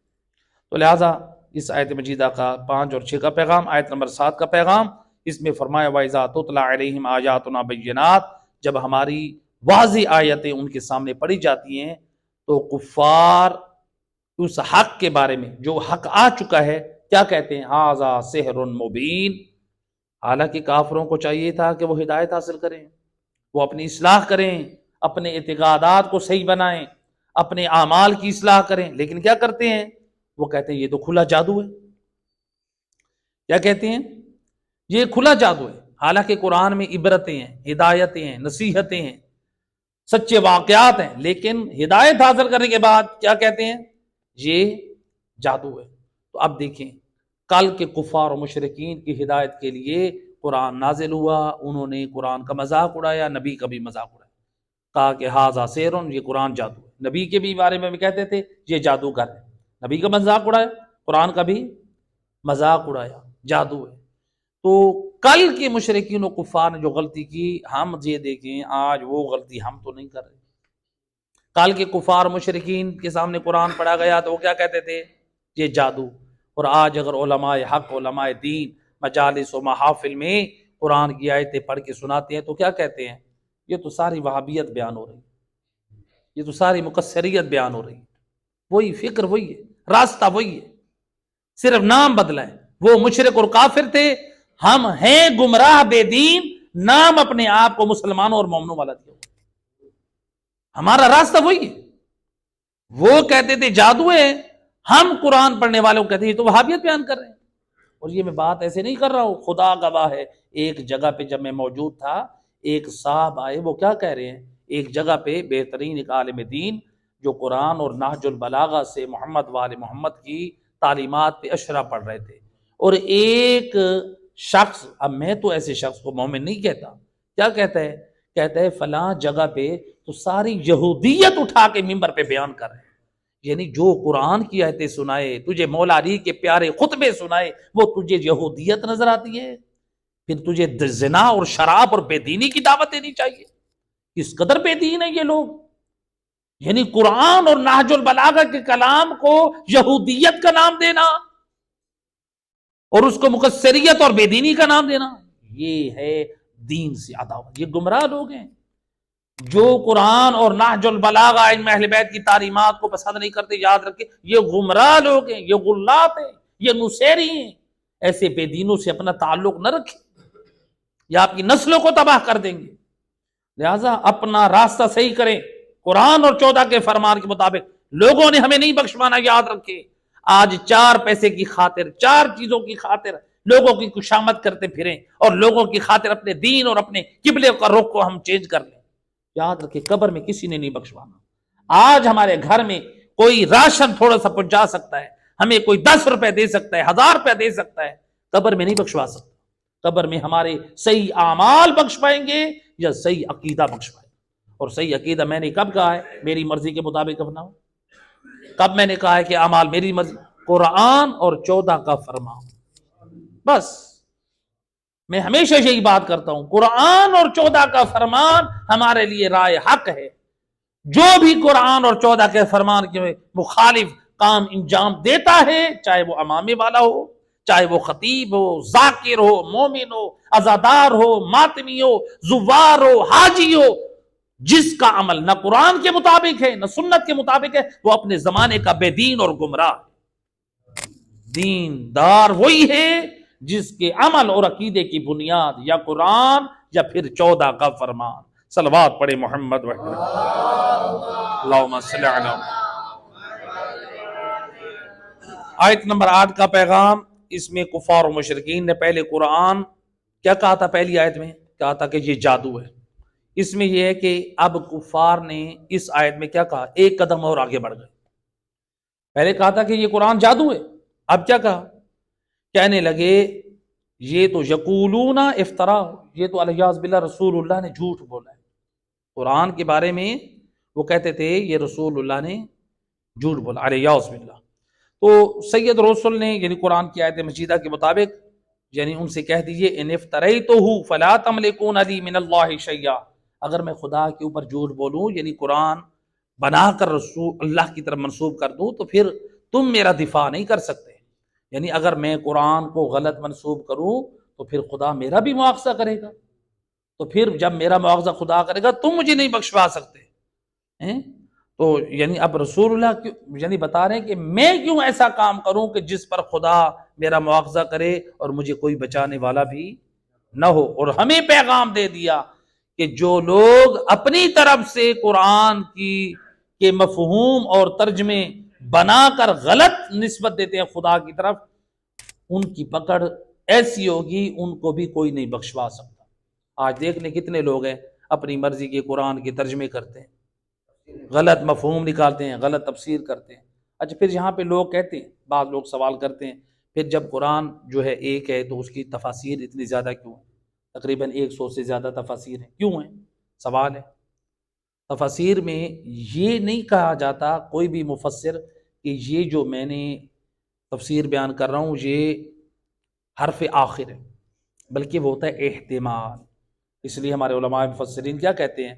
تو لہٰذا اس آیت مجیدہ کا 5 اور 6 کا پیغام، آیت نمبر 7 کا پیغام، اس میں فرمایا وَإِذَا تُتْلَىٰ عَلَيْهِمْ آيَاتُنَا بَيِّنَاتٍ، جب ہماری واضح آیتیں ان کے سامنے پڑھی جاتی ہیں تو کفار اس حق کے بارے میں جو حق آ چکا ہے کیا کہتے ہیں؟ ھذا سحر مبین۔ حالانکہ کافروں کو چاہیے تھا کہ وہ ہدایت حاصل کریں، وہ اپنی اصلاح کریں، اپنے اعتقادات کو صحیح بنائیں، اپنے اعمال کی اصلاح کریں، لیکن کیا کرتے ہیں؟ وہ کہتے ہیں یہ تو کھلا جادو ہے۔ کیا کہتے ہیں؟ یہ کھلا جادو ہے۔ حالانکہ قرآن میں عبرتیں ہیں، ہدایتیں ہیں، نصیحتیں ہیں، سچے واقعات ہیں، لیکن ہدایت حاصل کرنے کے بعد کیا کہتے ہیں؟ یہ جادو ہے۔ تو اب دیکھیں، کل کے کفار و مشرکین کی ہدایت کے لیے قرآن نازل ہوا، انہوں نے قرآن کا مذاق اڑایا، نبی کا بھی مذاق اڑایا، کہا کہ ھذا سحر، یہ قرآن جادو ہے۔ نبی کے بھی بارے میں بھی کہتے تھے یہ جادوگر ہے، نبی کا مذاق اڑایا، قرآن کا بھی مذاق اڑایا، جادو ہے۔ تو کل کے مشرکین و کفار نے جو غلطی کی، ہم یہ دیکھیں آج وہ غلطی ہم تو نہیں کر رہے۔ کل کے کفار مشرکین کے سامنے قرآن پڑھا گیا تو وہ کیا کہتے تھے؟ یہ جادو۔ اور آج اگر علماء حق، علماء دین مجالس و محافل میں قرآن کی آیتیں پڑھ کے سناتے ہیں تو کیا کہتے ہیں؟ یہ تو ساری وہابیت بیان ہو رہی ہے، یہ تو ساری مکثریت بیان ہو رہی ہے۔ وہی فکر وہی ہے، راستہ وہی ہے، صرف نام بدلا ہے۔ وہ مشرک اور کافر تھے، ہم ہیں گمراہ بے دین، نام اپنے آپ کو مسلمانوں اور مومنوں والا دیا، ہمارا راستہ وہی ہے۔ وہ کہتے تھے جادو ہے، ہم قرآن پڑھنے والوں کو کہتے ہیں یہ تو وہابیت بیان کر رہے ہیں۔ اور یہ میں بات ایسے نہیں کر رہا ہوں، خدا گواہ ہے، ایک جگہ پہ جب میں موجود تھا، ایک صاحب آئے، وہ کیا کہہ رہے ہیں؟ ایک جگہ پہ بہترین ایک عالم دین جو قرآن اور نہج البلاغہ سے محمد وآل محمد کی تعلیمات پہ اشرح پڑھ رہے تھے، اور ایک شخص، اب میں تو ایسے شخص کو مومن نہیں کہتا، کیا کہتا ہے؟ کہتا ہے فلاں جگہ پہ تو ساری یہودیت اٹھا کے ممبر پہ بیان کر رہے ہیں، یعنی جو قرآن کی آیتیں سنائے، تجھے مولا علی کے پیارے خطبے سنائے، وہ تجھے یہودیت نظر آتی ہے؟ پھر تجھے زنا اور شراب اور بے دینی کی دعوت دینی چاہیے۔ کس قدر بے دین ہے یہ لوگ، یعنی قرآن اور نہج البلاغہ کے کلام کو یہودیت کا نام دینا اور اس کو مکثریت اور بے دینی کا نام دینا، یہ ہے دین سے عداوت۔ یہ گمراہ لوگ ہیں جو قرآن اور نہج البلاغہ ان اہل بیت کی تعلیمات کو پسند نہیں کرتے، یاد رکھیں یہ گمراہ لوگ ہیں، یہ غلات ہیں، یہ نصیری ہیں۔ ایسے بے دینوں سے اپنا تعلق نہ رکھیں، یہ آپ کی نسلوں کو تباہ کر دیں گے۔ لہٰذا اپنا راستہ صحیح کریں، قرآن اور 14 کے فرمان کے مطابق۔ لوگوں نے ہمیں نہیں بخشوانا، یاد رکھیں۔ آج 4 پیسے کی خاطر، 4 چیزوں کی خاطر لوگوں کی کشامت کرتے پھریں، اور لوگوں کی خاطر اپنے دین اور اپنے قبلے کا رخ کو ہم چینج کر لیں، یاد رکھیں قبر میں کسی نے نہیں بخشوانا۔ آج ہمارے گھر میں کوئی راشن تھوڑا سا پہنچا سکتا ہے، ہمیں کوئی 10 روپے دے سکتا ہے، 1000 روپے دے سکتا ہے، قبر میں نہیں بخشوا سکتا۔ قبر میں ہمارے صحیح اعمال بخش پائیں گے یا صحیح عقیدہ بخش پائیں گے۔ اور صحیح عقیدہ میں نے کب کہا ہے؟ میری مرضی کے مطابق اپناؤ۔ کب میں نے کہا ہے کہ اعمال میری مرضی؟ قرآن اور 14 کا فرمان، بس میں ہمیشہ یہی بات کرتا ہوں، قرآن اور 14 کا فرمان ہمارے لیے رائے حق ہے۔ جو بھی قرآن اور 14 کے فرمان کے مخالف کام انجام دیتا ہے، چاہے وہ امامے والا ہو، چاہے وہ خطیب ہو، ذاکر ہو، مومن ہو، عزادار ہو، ماتمی ہو، زوار ہو، حاجی ہو، جس کا عمل نہ قرآن کے مطابق ہے نہ سنت کے مطابق ہے وہ اپنے زمانے کا بے دین اور گمراہ ہے۔ دین دار وہی ہے جس کے عمل اور عقیدے کی بنیاد یا قرآن یا پھر 14 کا فرمان۔ صلوات پڑھے محمد وحمد اللہم صلی علی محمد۔ آیت نمبر 8 کا پیغام، اس میں کفار و مشرکین نے پہلے قرآن کیا کہا تھا؟ پہلی آیت میں کہا تھا کہ یہ جادو ہے۔ اس میں یہ ہے کہ اب کفار نے اس آیت میں کیا کہا؟ ایک قدم اور آگے بڑھ گئے۔ پہلے کہا تھا کہ یہ قرآن جادو ہے، اب کیا کہا؟ کہنے لگے یہ تو یقولون افطرا، یہ تو الیاذ باللہ رسول اللہ نے جھوٹ بولا ہے۔ قرآن کے بارے میں وہ کہتے تھے یہ رسول اللہ نے جھوٹ بولا، الیاذ باللہ۔ تو سید رسول نے یعنی قرآن کی آیت مجیدہ کے مطابق یعنی ان سے کہہ دیجئے ان افتریتہ فلا تملکون لی من اللہ شیئا، اگر میں خدا کے اوپر جھوٹ بولوں یعنی قرآن بنا کر رسول اللہ کی طرف منسوب کر دوں تو پھر تم میرا دفاع نہیں کر سکتے۔ یعنی اگر میں قرآن کو غلط منسوب کروں تو پھر خدا میرا بھی مواخذہ کرے گا، تو پھر جب میرا مواخذہ خدا کرے گا تم مجھے نہیں بخشوا سکتے ہیں؟ تو یعنی اب رسول اللہ یعنی بتا رہے ہیں کہ میں کیوں ایسا کام کروں کہ جس پر خدا میرا مواخذہ کرے اور مجھے کوئی بچانے والا بھی نہ ہو۔ اور ہمیں پیغام دے دیا کہ جو لوگ اپنی طرف سے قرآن کے مفہوم اور ترجمے بنا کر غلط نسبت دیتے ہیں خدا کی طرف، ان کی پکڑ ایسی ہوگی ان کو بھی کوئی نہیں بخشوا سکتا۔ آج دیکھ لیں کتنے لوگ ہیں اپنی مرضی کے قرآن کے ترجمے کرتے ہیں، غلط مفہوم نکالتے ہیں، غلط تفسیر کرتے ہیں۔ اچھا پھر یہاں پہ لوگ کہتے ہیں، بعض لوگ سوال کرتے ہیں پھر جب قرآن جو ہے ایک ہے تو اس کی تفاسیر اتنی زیادہ کیوں ہیں؟ تقریباً 100 سے زیادہ تفاسیر ہیں، کیوں ہیں؟ سوال ہے۔ تفاسیر میں یہ نہیں کہا جاتا کوئی بھی مفسر کہ یہ جو میں نے تفسیر بیان کر رہا ہوں یہ حرف آخر ہے، بلکہ وہ ہوتا ہے احتمال۔ اس لیے ہمارے علماء مفسرین کیا کہتے ہیں،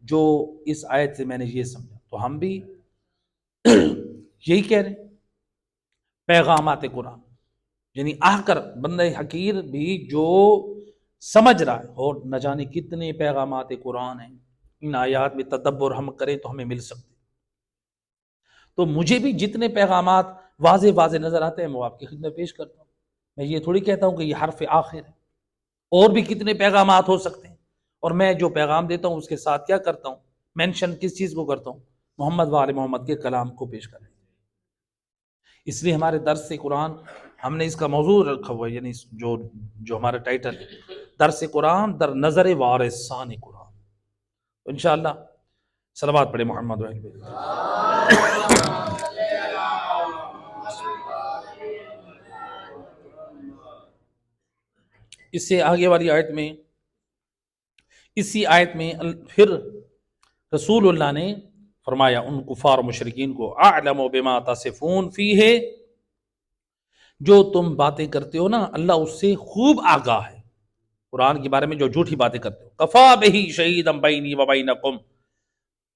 جو اس آیت سے میں نے یہ سمجھا تو ہم بھی یہی کہہ رہے ہیں۔ پیغامات قرآن یعنی آ کر بندہ حقیر بھی جو سمجھ رہا ہے، اور نہ جانے کتنے پیغامات قرآن ہیں، ان آیات میں تدبر ہم کریں تو ہمیں مل سکتے۔ تو مجھے بھی جتنے پیغامات واضح نظر آتے ہیں وہ آپ کی خدمت پیش کرتا ہوں۔ میں یہ تھوڑی کہتا ہوں کہ یہ حرف آخر ہے، اور بھی کتنے پیغامات ہو سکتے ہیں، اور میں جو پیغام دیتا ہوں اس کے ساتھ کیا کرتا ہوں؟ مینشن کس چیز کو کرتا ہوں؟ محمد و آل محمد کے کلام کو پیش کریں۔ اس لیے ہمارے درس قرآن ہم نے اس کا موضوع رکھا ہوا ہے، یعنی جو ہمارا ٹائٹل درس قرآن در نظر وارثان قرآن۔ تو انشاءاللہ صلوات پڑھے محمد و آل محمد۔ اس سے آگے والی آیت میں، اسی آیت میں پھر رسول اللہ نے فرمایا ان کفار و مشرکین کو، اعلم بما تصفون فیہ، جو تم باتیں کرتے ہو نا اللہ اس سے خوب آگاہ ہے۔ قرآن کے بارے میں جو جھوٹی باتیں کرتے ہو، کفا بہ شہیدا بینی و بینکم،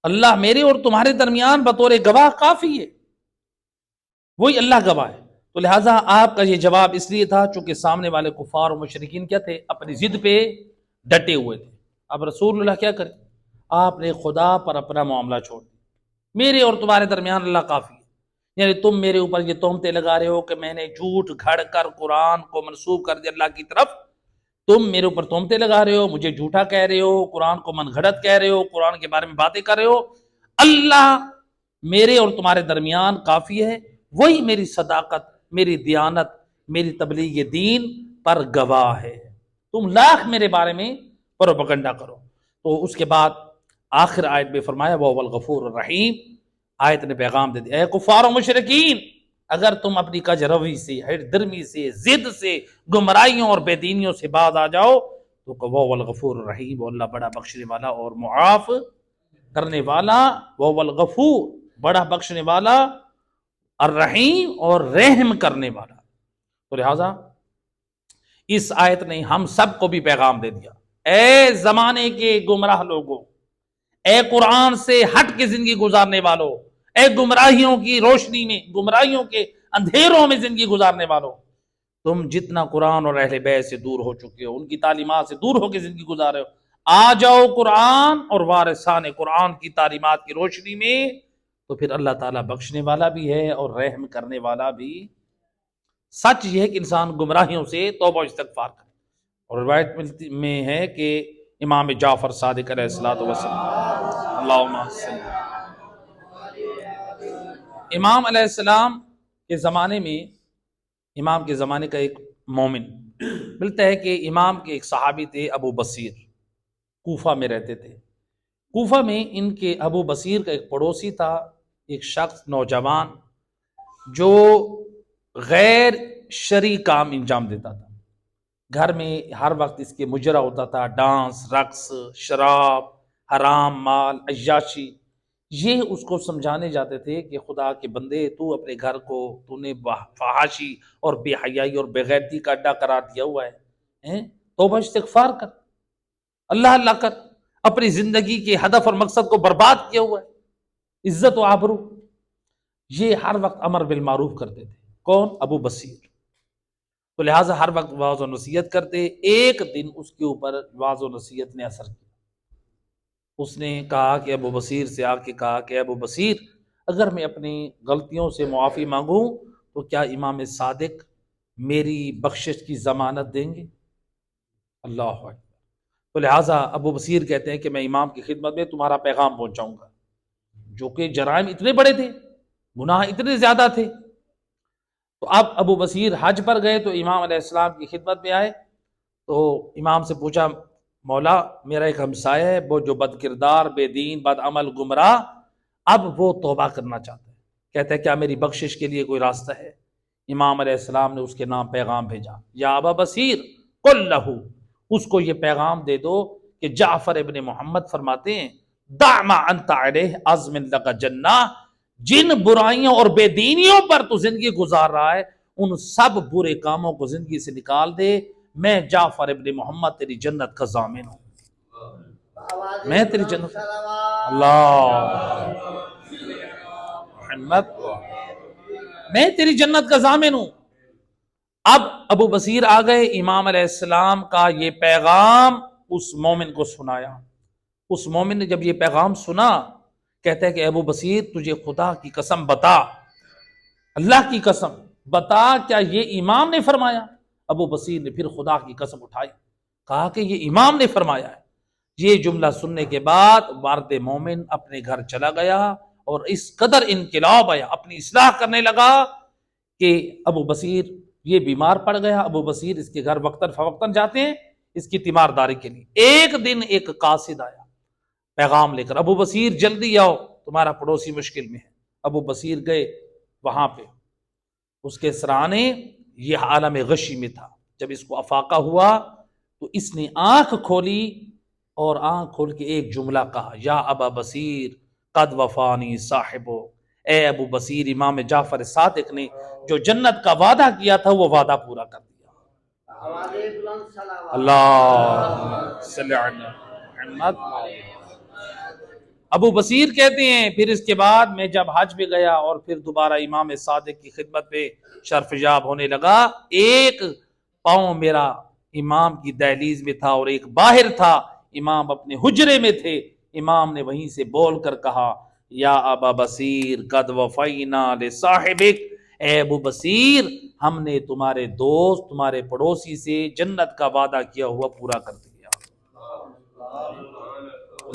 اللہ میرے اور تمہارے درمیان بطور گواہ کافی ہے، وہی اللہ گواہ ہے۔ تو لہٰذا آپ کا یہ جواب اس لیے تھا چونکہ سامنے والے کفار و مشرکین کیا تھے؟ اپنی ضد پہ ڈٹے ہوئے تھے۔ اب رسول اللہ کیا کرے؟ آپ نے خدا پر اپنا معاملہ چھوڑ دیا، میرے اور تمہارے درمیان اللہ کافی ہے۔ یعنی تم میرے اوپر یہ تہمتیں لگا رہے ہو کہ میں نے جھوٹ گھڑ کر قرآن کو منسوب کر دیا اللہ کی طرف، تم میرے اوپر تہمتیں لگا رہے ہو، مجھے جھوٹا کہہ رہے ہو، قرآن کو من گھڑت کہہ رہے ہو، قرآن کے بارے میں باتیں کر رہے ہو، اللہ میرے اور تمہارے درمیان کافی ہے، وہی میری صداقت، میری دیانت، میری تبلیغ دین پر گواہ ہے، تم لاکھ میرے بارے میں پروپیگنڈا کرو۔ تو اس کے بعد آخر آیت میں فرمایا وہ الغفور الرحیم، آیت نے پیغام دے دیا اے کفار و مشرکین، اگر تم اپنی کجروی سے، ہردرمی سے، ضد سے، گمراہیوں اور بے دینیوں سے باز آ جاؤ تو وہ الغفور الرحیم، وہ اللہ بڑا بخشنے والا اور معاف کرنے والا، وہ الغفور بڑا بخشنے والا، الرحیم اور رحم کرنے والا۔ تو لہٰذا اس آیت نے ہم سب کو بھی پیغام دے دیا، اے زمانے کے گمراہ لوگوں، اے قرآن سے ہٹ کے زندگی گزارنے والوں، اے گمراہیوں کی روشنی میں، گمراہیوں کے اندھیروں میں زندگی گزارنے والوں، تم جتنا قرآن اور اہل بیت سے دور ہو چکے ہو، ان کی تعلیمات سے دور ہو کے زندگی گزارے ہو، آ جاؤ قرآن اور وارثان قرآن کی تعلیمات کی روشنی میں، تو پھر اللہ تعالیٰ بخشنے والا بھی ہے اور رحم کرنے والا بھی۔ سچ یہ ہے کہ انسان گمراہیوں سے توبہ و استغفار کرے، اور روایت میں ہے کہ امام جعفر صادق علیہ الصلوۃ والسلام، اللہم صل، امام علیہ السلام کے زمانے میں، امام کے زمانے کا ایک مومن ملتا ہے کہ امام کے ایک صحابی تھے ابو بصیر، کوفہ میں رہتے تھے۔ کوفہ میں ان کے ابو بصیر کا ایک پڑوسی تھا، ایک شخص نوجوان جو غیر شرعی کام انجام دیتا تھا۔ گھر میں ہر وقت اس کے مجرا ہوتا تھا، ڈانس، رقص، شراب، حرام مال، عیاشی۔ یہ اس کو سمجھانے جاتے تھے کہ خدا کے بندے، تو اپنے گھر کو تو نے فحاشی اور بے حیائی اور بے غیرتی کا اڈا قرار دیا ہوا ہے، توبہ استغفار کر، اللہ اللہ کر، اپنی زندگی کے ہدف اور مقصد کو برباد کیا ہوا ہے، عزت و آبرو۔ یہ ہر وقت امر بالمعروف کرتے تھے، کون؟ ابو بصیر۔ تو لہٰذا ہر وقت واعظ و نصیحت کرتے۔ ایک دن اس کے اوپر واعظ و نصیحت نے اثر کیا، اس نے کہا کہ ابو بصیر سے آ کے کہا کہ ابو بصیر، اگر میں اپنی غلطیوں سے معافی مانگوں تو کیا امام صادق میری بخشش کی ضمانت دیں گے؟ اللہ اکبر۔ تو لہٰذا ابو بصیر کہتے ہیں کہ میں امام کی خدمت میں تمہارا پیغام پہنچاؤں گا، جو کہ جرائم اتنے بڑے تھے، گناہ اتنے زیادہ تھے۔ تو اب ابو بصیر حج پر گئے تو امام علیہ السلام کی خدمت میں آئے، تو امام سے پوچھا، مولا میرا ایک ہمسایہ ہے، وہ جو بد کردار، بے دین، بد عمل، گمراہ، اب وہ توبہ کرنا چاہتا ہے، کہتا ہے کیا میری بخشش کے لیے کوئی راستہ ہے؟ امام علیہ السلام نے اس کے نام پیغام بھیجا، یا ابا بصیر قل لہو، اس کو یہ پیغام دے دو کہ جعفر ابن محمد فرماتے ہیں، دع ما انت علیہ عزم لک جنہ، جن برائیوں اور بے دینیوں پر تو زندگی گزار رہا ہے، ان سب برے کاموں کو زندگی سے نکال دے، میں جعفر ابن محمد تیری جنت کا ضامن ہوں، میں تیری جنت، اللہ محمد، میں تیری جنت کا ضامن ہوں۔ اب ابو بصیر آ گئے، امام علیہ السلام کا یہ پیغام اس مومن کو سنایا۔ اس مومن نے جب یہ پیغام سنا، کہتا ہے کہ ابو بصیر تجھے خدا کی قسم بتا، اللہ کی قسم بتا، کیا یہ امام نے فرمایا؟ ابو بصیر نے پھر خدا کی قسم اٹھائی، کہا کہ یہ امام نے فرمایا ہے۔ یہ جملہ سننے کے بعد مرد مومن اپنے گھر چلا گیا، اور اس قدر انقلاب آیا، اپنی اصلاح کرنے لگا کہ ابو بصیر یہ بیمار پڑ گیا۔ ابو بصیر اس کے گھر وقتاً فوقتاً جاتے ہیں اس کی تیمارداری کے لیے۔ ایک دن ایک قاصد آیا پیغام لے کر، ابو بصیر جلدی آؤ، تمہارا پڑوسی مشکل میں ہے۔ ابو بصیر گئے وہاں پہ، اس کے سرانے، یہ عالم غشی میں تھا۔ جب اس کو افاقہ ہوا تو اس نے آنکھ کھولی، اور آنکھ کھول کے ایک جملہ کہا، یا ابا بصیر قد وفانی صاحبو، اے ابو بصیر، امام جعفر صادق نے جو جنت کا وعدہ کیا تھا وہ وعدہ پورا کر دیا۔ اللہ صلی علی محمد۔ ابو بصیر کہتے ہیں پھر اس کے بعد میں جب حج پہ گیا اور پھر دوبارہ امام صادق کی خدمت پہ شرف یاب ہونے لگا، ایک پاؤں میرا امام کی دہلیز میں تھا اور ایک باہر تھا، امام اپنے حجرے میں تھے۔ امام نے وہیں سے بول کر کہا، یا ابا بصیر قد وفینا لصاحبک، اے ابو بصیر ہم نے تمہارے دوست، تمہارے پڑوسی سے جنت کا وعدہ کیا ہوا پورا کر دیا۔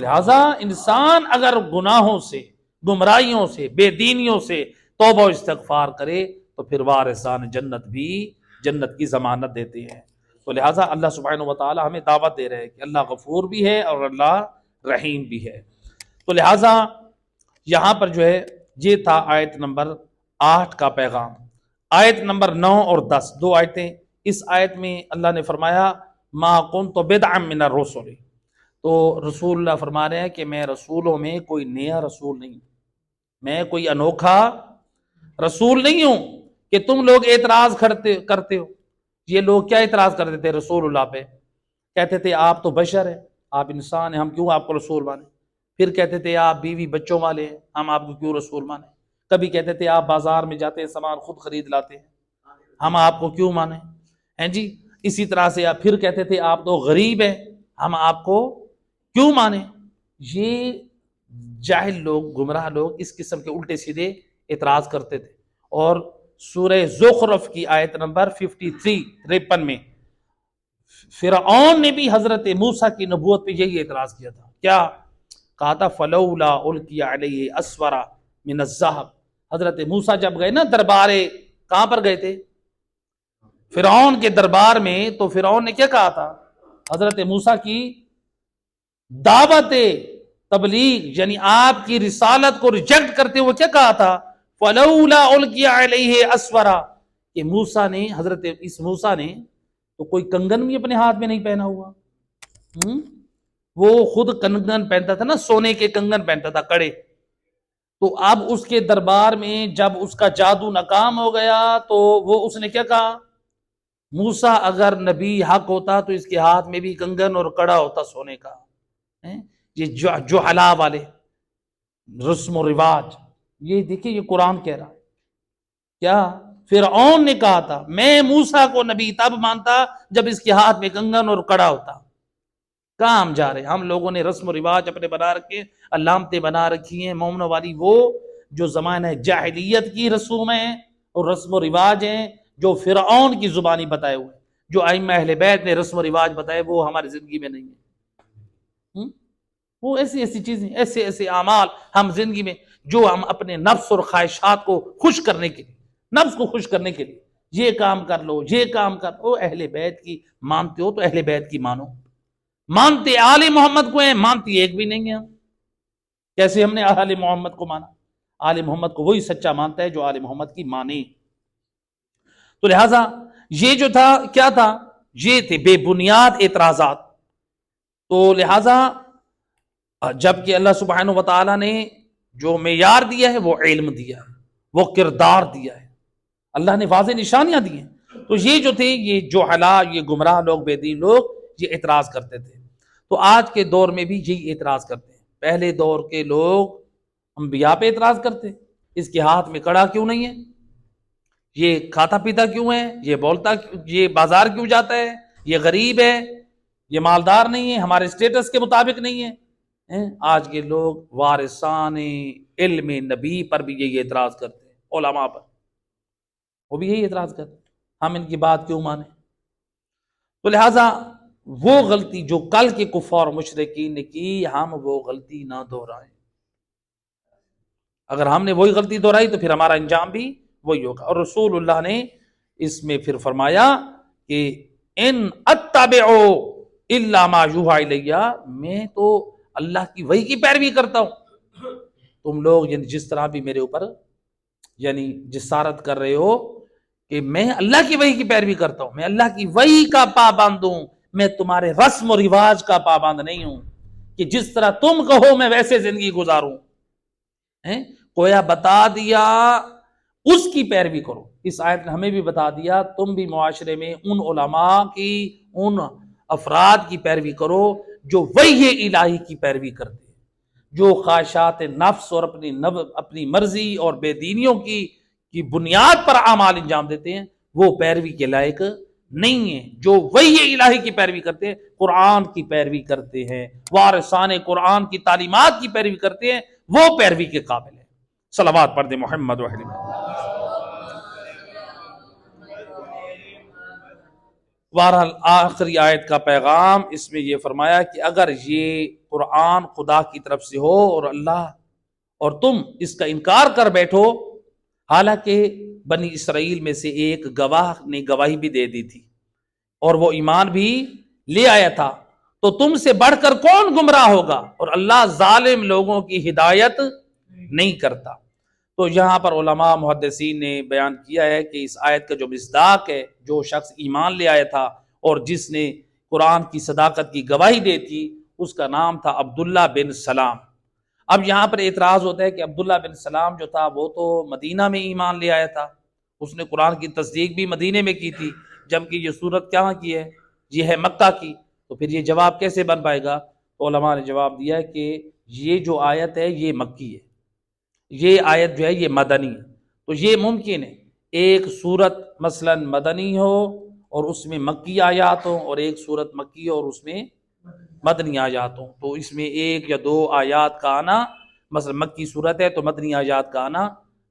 لہذا انسان اگر گناہوں سے، گمراہیوں سے، بے دینیوں سے توبہ و استغفار کرے تو پھر وارثان جنت بھی جنت کی ضمانت دیتے ہیں۔ تو لہٰذا اللہ سبحانہ و تعالی ہمیں دعوت دے رہے ہیں کہ اللہ غفور بھی ہے اور اللہ رحیم بھی ہے۔ تو لہٰذا یہاں پر جو ہے یہ تھا آیت نمبر 8 کا پیغام۔ آیت نمبر 9 اور 10 دو آیتیں، اس آیت میں اللہ نے فرمایا ما کنت بدعا من الرسل، تو رسول اللہ فرما رہے ہیں کہ میں رسولوں میں کوئی نیا رسول نہیں، میں کوئی انوکھا رسول نہیں ہوں کہ تم لوگ اعتراض کرتے ہو۔ یہ لوگ کیا اعتراض کرتے تھے رسول اللہ پہ؟ کہتے تھے آپ تو بشر ہیں، آپ انسان ہیں، ہم کیوں آپ کو رسول مانیں؟ پھر کہتے تھے آپ بیوی بچوں والے ہیں، ہم آپ کو کیوں رسول مانیں؟ کبھی کہتے تھے آپ بازار میں جاتے ہیں سامان خود خرید لاتے ہیں، ہم آپ کو کیوں مانیں؟ ہیں جی۔ اسی طرح سے آپ پھر کہتے تھے آپ تو غریب ہیں، ہم آپ کو کیوں مانیں؟ یہ جاہل لوگ، گمراہ لوگ اس قسم کے الٹے سیدھے اعتراض کرتے تھے۔ اور سورہ زخرف کی آیت نمبر 53 میں فرعون نے بھی حضرت موسیٰ کی نبوت پہ یہی اعتراض کیا تھا۔ کیا کہا تھا؟ فلولا القی علیہ اسورہ من الذہب۔ حضرت موسیٰ جب گئے نا دربارے، کہاں پر گئے تھے؟ فرعون کے دربار میں، تو فرعون نے کیا کہا تھا؟ حضرت موسیٰ کی دعوت تبلیغ یعنی آپ کی رسالت کو ریجیکٹ کرتے ہوئے کیا کہا تھا؟ فلولا القی علیہ اسورہ، کہ موسیٰ نے، حضرت اس موسیٰ نے تو کوئی کنگن بھی اپنے ہاتھ میں نہیں پہنا ہوا، وہ خود کنگن پہنتا تھا نا، سونے کے کنگن پہنتا تھا، کڑے۔ تو اب اس کے دربار میں جب اس کا جادو ناکام ہو گیا تو وہ اس نے کیا کہا؟ موسیٰ اگر نبی حق ہوتا تو اس کے ہاتھ میں بھی کنگن اور کڑا ہوتا سونے کا۔ یہ جو حلا والے رسم و رواج، یہ دیکھیں یہ قرآن کہہ رہا ہے۔ کیا فرعون نے کہا تھا میں موسیٰ کو نبی تب مانتا جب اس کے ہاتھ میں کنگن اور کڑا ہوتا۔ کہاں ہم جا رہے ہیں؟ ہم لوگوں نے رسم و رواج اپنے بنا رکھے، علامتیں بنا رکھی ہیں مومنوں والی، وہ جو زمانہ جاہلیت کی رسوم ہیں اور رسم و رواج ہیں جو فرعون کی زبانی بتائے ہوئے، جو ائمہ اہل بیت نے رسم و رواج بتائے، وہ ہماری زندگی میں نہیں ہے۔ وہ ایسی ایسی چیزیں، ایسے ایسے اعمال ہم زندگی میں جو ہم اپنے نفس اور خواہشات کو خوش کرنے کے لیے، نفس کو خوش کرنے کے لیے یہ کام کر لو، یہ کام کر لو۔ اہل بیت کی مانتے ہو تو اہل بیت کی مانو۔ مانتے آل محمد کو ہیں، مانتی ایک بھی نہیں ہے۔ کیسے ہم نے آل محمد کو مانا؟ آل محمد کو وہی سچا مانتا ہے جو آل محمد کی مانے۔ تو لہٰذا یہ جو تھا کیا تھا؟ یہ تھے بے بنیاد اعتراضات۔ تو لہٰذا جبکہ اللہ سبحانہ و تعالیٰ نے جو معیار دیا ہے وہ علم دیا ہے، وہ کردار دیا ہے، اللہ نے واضح نشانیاں دی ہیں۔ تو یہ جو تھے، یہ جو حلا، یہ گمراہ لوگ، بے دین لوگ، یہ اعتراض کرتے تھے۔ تو آج کے دور میں بھی یہی اعتراض کرتے ہیں۔ پہلے دور کے لوگ انبیاء پہ اعتراض کرتے، اس کے ہاتھ میں کڑا کیوں نہیں ہے؟ یہ کھاتا پیتا کیوں ہے؟ یہ بولتا، یہ بازار کیوں جاتا ہے؟ یہ غریب ہے، یہ مالدار نہیں ہے، ہمارے اسٹیٹس کے مطابق نہیں ہے۔ آج کے لوگ وارثان علم نبی پر بھی یہی اعتراض کرتے ہیں، علماء پر وہ بھی یہی اعتراض کرتے ہیں، ہم ان کی بات کیوں مانیں؟ تو لہٰذا وہ غلطی جو کل کے کفار مشرکین نے کی، ہم وہ غلطی نہ دہرائیں۔ اگر ہم نے وہی غلطی دہرائی تو پھر ہمارا انجام بھی وہی ہوگا۔ اور رسول اللہ نے اس میں پھر فرمایا کہ ان اتبع الا ما یوحی الی، میں تو اللہ کی وحی کی پیروی کرتا ہوں، تم لوگ یعنی جس طرح بھی میرے اوپر یعنی جسارت کر رہے ہو کہ میں اللہ کی وحی کی پیروی کرتا ہوں، میں اللہ کی وحی کا پابند ہوں، میں تمہارے رسم و رواج کا پابند نہیں ہوں کہ جس طرح تم کہو میں ویسے زندگی گزاروں۔ کویا بتا دیا اس کی پیروی کرو۔ اس آیت نے ہمیں بھی بتا دیا تم بھی معاشرے میں ان علماء کی، ان افراد کی پیروی کرو جو وحی الہی کی پیروی کرتے ہیں، جو خواہشات نفس اور اپنی مرضی اور بے دینیوں کی بنیاد پر اعمال انجام دیتے ہیں، وہ پیروی کے لائق نہیں ہیں۔ جو وحی الہی کی پیروی کرتے ہیں، قرآن کی پیروی کرتے ہیں، وارثان قرآن کی تعلیمات کی پیروی کرتے ہیں، وہ پیروی کے قابل ہے۔ صلوات پڑھ دے محمد و اہل محمد۔ بہرحال آخری آیت کا پیغام اس میں یہ فرمایا کہ اگر یہ قرآن خدا کی طرف سے ہو اور تم اس کا انکار کر بیٹھو، حالانکہ بنی اسرائیل میں سے ایک گواہ نے گواہی بھی دے دی تھی اور وہ ایمان بھی لے آیا تھا، تو تم سے بڑھ کر کون گمراہ ہوگا؟ اور اللہ ظالم لوگوں کی ہدایت نہیں کرتا۔ تو یہاں پر علماء محدثین نے بیان کیا ہے کہ اس آیت کا جو مصداق ہے، جو شخص ایمان لے آیا تھا اور جس نے قرآن کی صداقت کی گواہی دی تھی، اس کا نام تھا عبداللہ بن سلام۔ اب یہاں پر اعتراض ہوتا ہے کہ عبداللہ بن سلام جو تھا وہ تو مدینہ میں ایمان لے آیا تھا، اس نے قرآن کی تصدیق بھی مدینے میں کی تھی، جبکہ یہ صورت کہاں کی ہے؟ یہ ہے مکہ کی، تو پھر یہ جواب کیسے بن پائے گا؟ تو علماء نے جواب دیا کہ یہ جو آیت ہے یہ مکی ہے، یہ آیت جو ہے یہ مدنی ہے۔ تو یہ ممکن ہے ایک صورت مثلا مدنی ہو اور اس میں مکی آیات ہوں، اور ایک صورت مکی اور اس میں مدنی آیات ہوں، تو اس میں ایک یا دو آیات کا آنا، مثلا مکی صورت ہے تو مدنی آیات کا آنا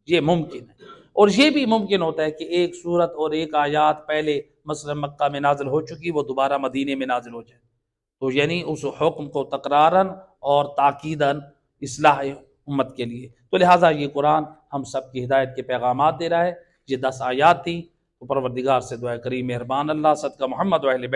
یہ ممکن ہے۔ اور یہ بھی ممکن ہوتا ہے کہ ایک صورت اور ایک آیات پہلے مثلا مکہ میں نازل ہو چکی، وہ دوبارہ مدینے میں نازل ہو جائے، تو یعنی اس حکم کو تکرارن اور تاکیدن اصلاح امت کے لیے۔ تو لہٰذا یہ قرآن ہم سب کی ہدایت کے پیغامات دے رہا ہے۔ یہ 10 آیات تھی، تو پروردگار سے دعا کری مہربان اللہ صدقہ محمد و اہل بیت